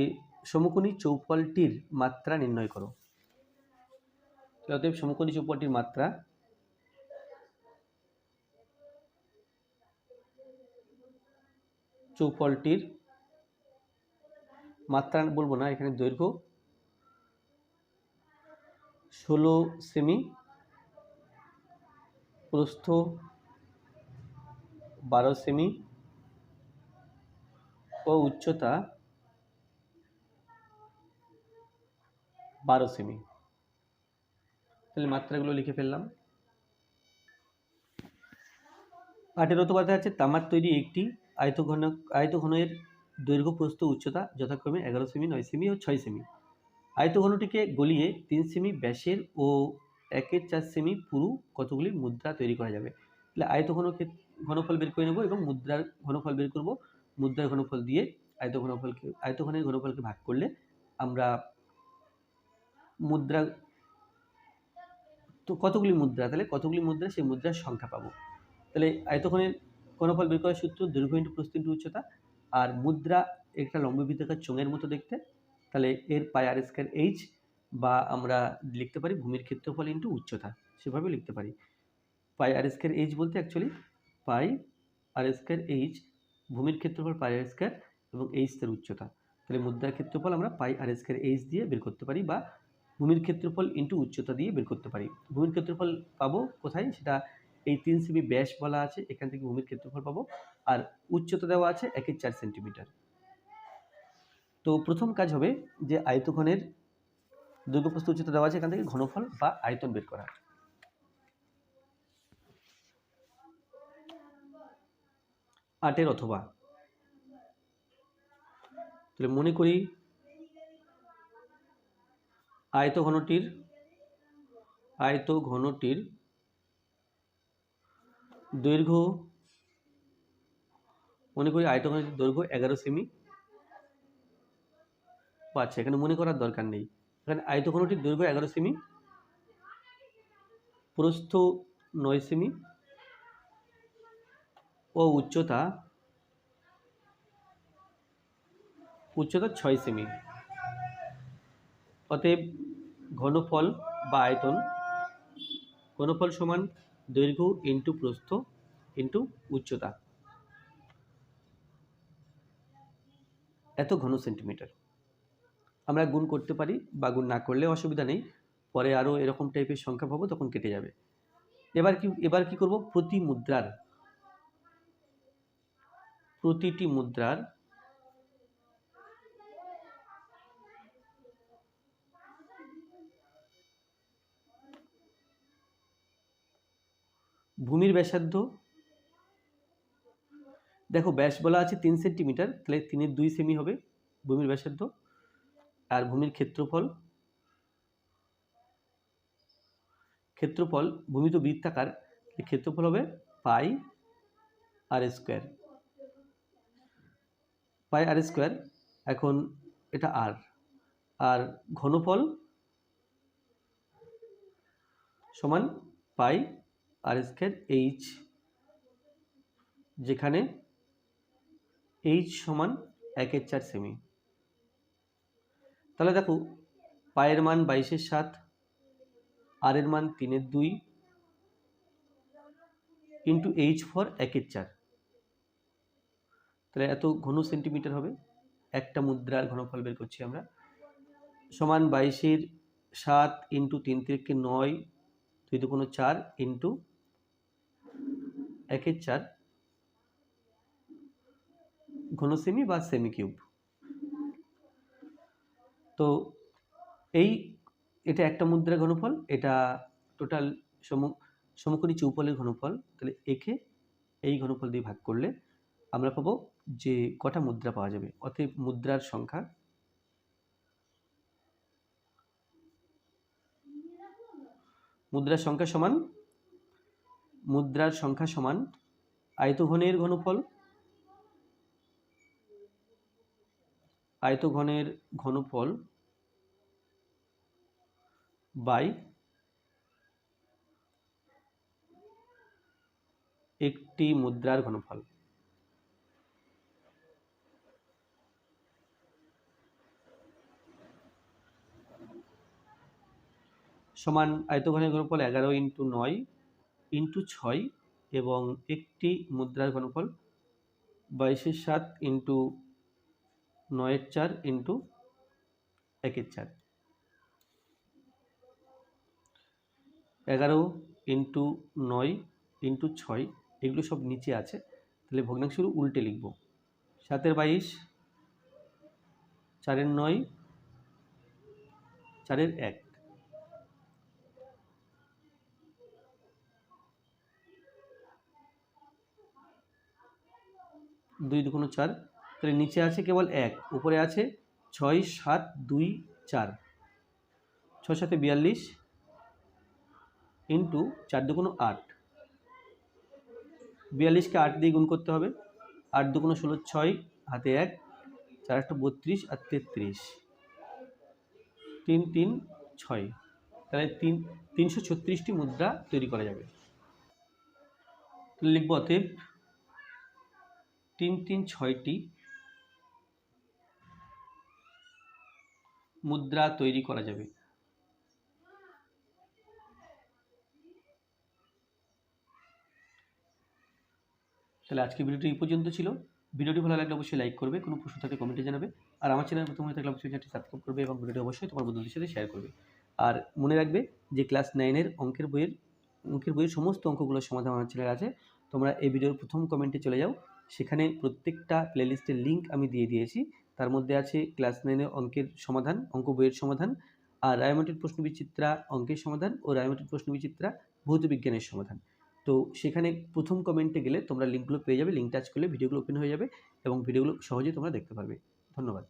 সমকোণী চৌপলটির মাত্রা নির্ণয় করো। অতএব সমকোণী চৌপলটির মাত্রা বলবো না, এখানে দৈর্ঘ্য 16 সেমি, প্রস্থ 12 সেমি ও উচ্চতা 12 সেমি। তাহলে মাত্রাগুলো লিখে ফেললাম। 8 অথবা আছে তামার তৈরি একটি আয়তঘনের দৈর্ঘ্য প্রস্থ উচ্চতা যথাক্রমে 11 সেমি, 9 সেমি ও 6 সেমি। আয়তঘনটিকে গলিয়ে 3 সেমি ব্যাসের ও 1/4 সেমি পুরু কতগুলি মুদ্রা তৈরি করা যাবে? তাহলে ঘনফল বের করে নেব এবং মুদ্রার ঘনফল বের করব। মুদ্রার ঘনফল দিয়ে আয়তঘনের ঘনফলকে ভাগ করলে আমরা মুদ্রা তো কতগুলি মুদ্রা, তাহলে কতগুলি মুদ্রা সেই মুদ্রার সংখ্যা পাবো। তাহলে আয়তঘনের ঘনফল বের করার সূত্র দৈর্ঘ্য × প্রস্থ × উচ্চতা, আর মুদ্রা একটা লম্ববৃত্তাকার চোঙের মতো দেখতে, তাহলে এর πr²h, বা আমরা লিখতে পারি ভূমির ক্ষেত্রফল × উচ্চতা, সেভাবে লিখতে পারি। πr²h বলতে অ্যাকচুয়ালি πr²h, ভূমির ক্ষেত্রফল πr² এবং h তার উচ্চতা। তাহলে মুদ্রার ক্ষেত্রফল আমরা πr² দিয়ে বের করতে পারি, বা ভূমির ক্ষেত্রফল × উচ্চতা দিয়ে বের করতে পারি। ভূমির ক্ষেত্রফল পাবো কোথায়? সেটা এই 3 সেমি ব্যাস বলা আছে, এখান থেকে ভূমির ক্ষেত্রফল পাবো, আর উচ্চতা দেওয়া আছে 1/4 সেন্টিমিটার। তো প্রথম কাজ হবে যে আয়তঘনের দৈর্ঘ্য প্রস্থ উচ্চতা দেওয়া আছে, এখান থেকে ঘনফল বা আয়তন বের করা। 8 অথবা, তাহলে মনে করি আয়তঘনটির দৈর্ঘ্য, দৈর্ঘ্য 11 সেমি। আচ্ছা, এখানে মনে করার দরকার নেই, এখানে আয়তঘনটির দৈর্ঘ্য 11 সেমি, প্রস্থ 9 সেমি ও উচ্চতা 6 সেমি। অতএব ঘনফল বা আয়তন, ঘনফল সমান দৈর্ঘ্য × প্রস্থ × উচ্চতা, এত ঘন সেন্টিমিটার। আমরা গুণ করতে পারি, বা গুণ না করলে অসুবিধা নেই, পরে আরও এরকম টাইপের সংখ্যা পাবো, তখন কেটে যাবে। এবার কি করব? প্রতিটি মুদ্রার ভূমির ব্যাসার্ধ, দেখো ব্যাস বলা আছে 3 সেন্টিমিটার, তাহলে 3 এর 2 সেমি হবে, ভূমির ব্যাসার্ধ, আর ভূমির ক্ষেত্রফল ভূমি তো বৃত্তাকার, ক্ষেত্রফল হবে পাই আর স্কোয়ার। পাই আর স্কোয়ার, এখন এটা আর ঘনফল সমান পাই আর স্কোয়ার এইচ, যেখানে এইচ সমান 1/4 সেমি। তাহলে দেখো পায়ের মান 22/7, আর এর মান 3/2 ইন্টু এইচ ফর 1/4, তাহলে এত ঘন সেন্টিমিটার হবে। একটা মুদ্রার ঘনফল বের করছি আমরা, সমান 22/7 ইন্টু 3×9 2 × 4 ইন্টু 1/4 ঘন সেমি বা সেমি কিউব। তো এটা একটা মুদ্রার ঘনফল, এটা টোটাল সমকোণী চৌপলের ঘনফল। তাহলে একে এই ঘনফল দিয়ে ভাগ করলে আমরা পাবো যে কটা মুদ্রা পাওয়া যাবে। অতএব মুদ্রার সংখ্যা সমান আয়তঘনের ঘনফল বাই একটি মুদ্রার ঘনফল। সমান আয়তঘনের ঘনফল 11 × 9 × 6 এবং একটি মুদ্রার ঘনফল 22/7 × 9/4 × 1/4। 11 × 9 × 6 এগুলো সব নিচে আছে, তাহলে ভগ্নাংশগুলো উল্টে লিখব। 7/22, 4/9, 4/1। 2 × 2 = 4, তাহলে নিচে আছে কেবল 1, উপরে আছে 6, 7, 2, 4। 6 × 7 = 42 ইন্টু 4 × 2 = 8। 42কে 8 দিয়ে গুণ করতে হবে। 8 × 2 = 16, 6 হাতে 1, 4 × 8 = 32 আর 33, 3, 3, 6, তাহলে 336টি মুদ্রা তৈরি করা যাবে। তাহলে লিখব অতএব 3, 3, 6টি মুদ্রা তৈরি করা যাবে। তাহলে আজকে ভিডিওটি এই পর্যন্ত ছিল। ভিডিওটি ভালো লাগলে অবশ্যই লাইক করবে, কোনো প্রশ্ন থাকলে কমেন্টে জানাবে, আর আমার চ্যানেল প্রথম হয়ে থাকলে অবশ্যই চ্যানেলটি সাবস্ক্রাইব করবে এবং ভিডিওটি অবশ্যই তোমার বন্ধুদের সাথে শেয়ার করবে। আর মনে রাখবে যে ক্লাস 9-এর অঙ্কের বইয়ের সমস্ত অঙ্কগুলোর সমাধান আমার চ্যানেলে আছে। তোমরা এই ভিডিওর প্রথম কমেন্টে চলে যাও, সেখানে প্রত্যেকটা প্লেলিস্টের লিঙ্ক আমি দিয়ে দিয়েছি। তার মধ্যে আছে ক্লাস 9-এর অঙ্কের সমাধান, অঙ্ক বইয়ের সমাধান, আর রায়মার্টিন প্রশ্নবিচিত্রা অঙ্কের সমাধান ও রায়মার্টিন প্রশ্নবিচিত্রা ভৌত বিজ্ঞানের সমাধান। তো সেখানে প্রথম কমেন্টে গেলে তোমরা লিঙ্কগুলো পেয়ে যাবে, লিঙ্ক টাচ করলে ভিডিওগুলো ওপেন হয়ে যাবে এবং ভিডিওগুলো সহজেই তোমরা দেখতে পারবে। ধন্যবাদ।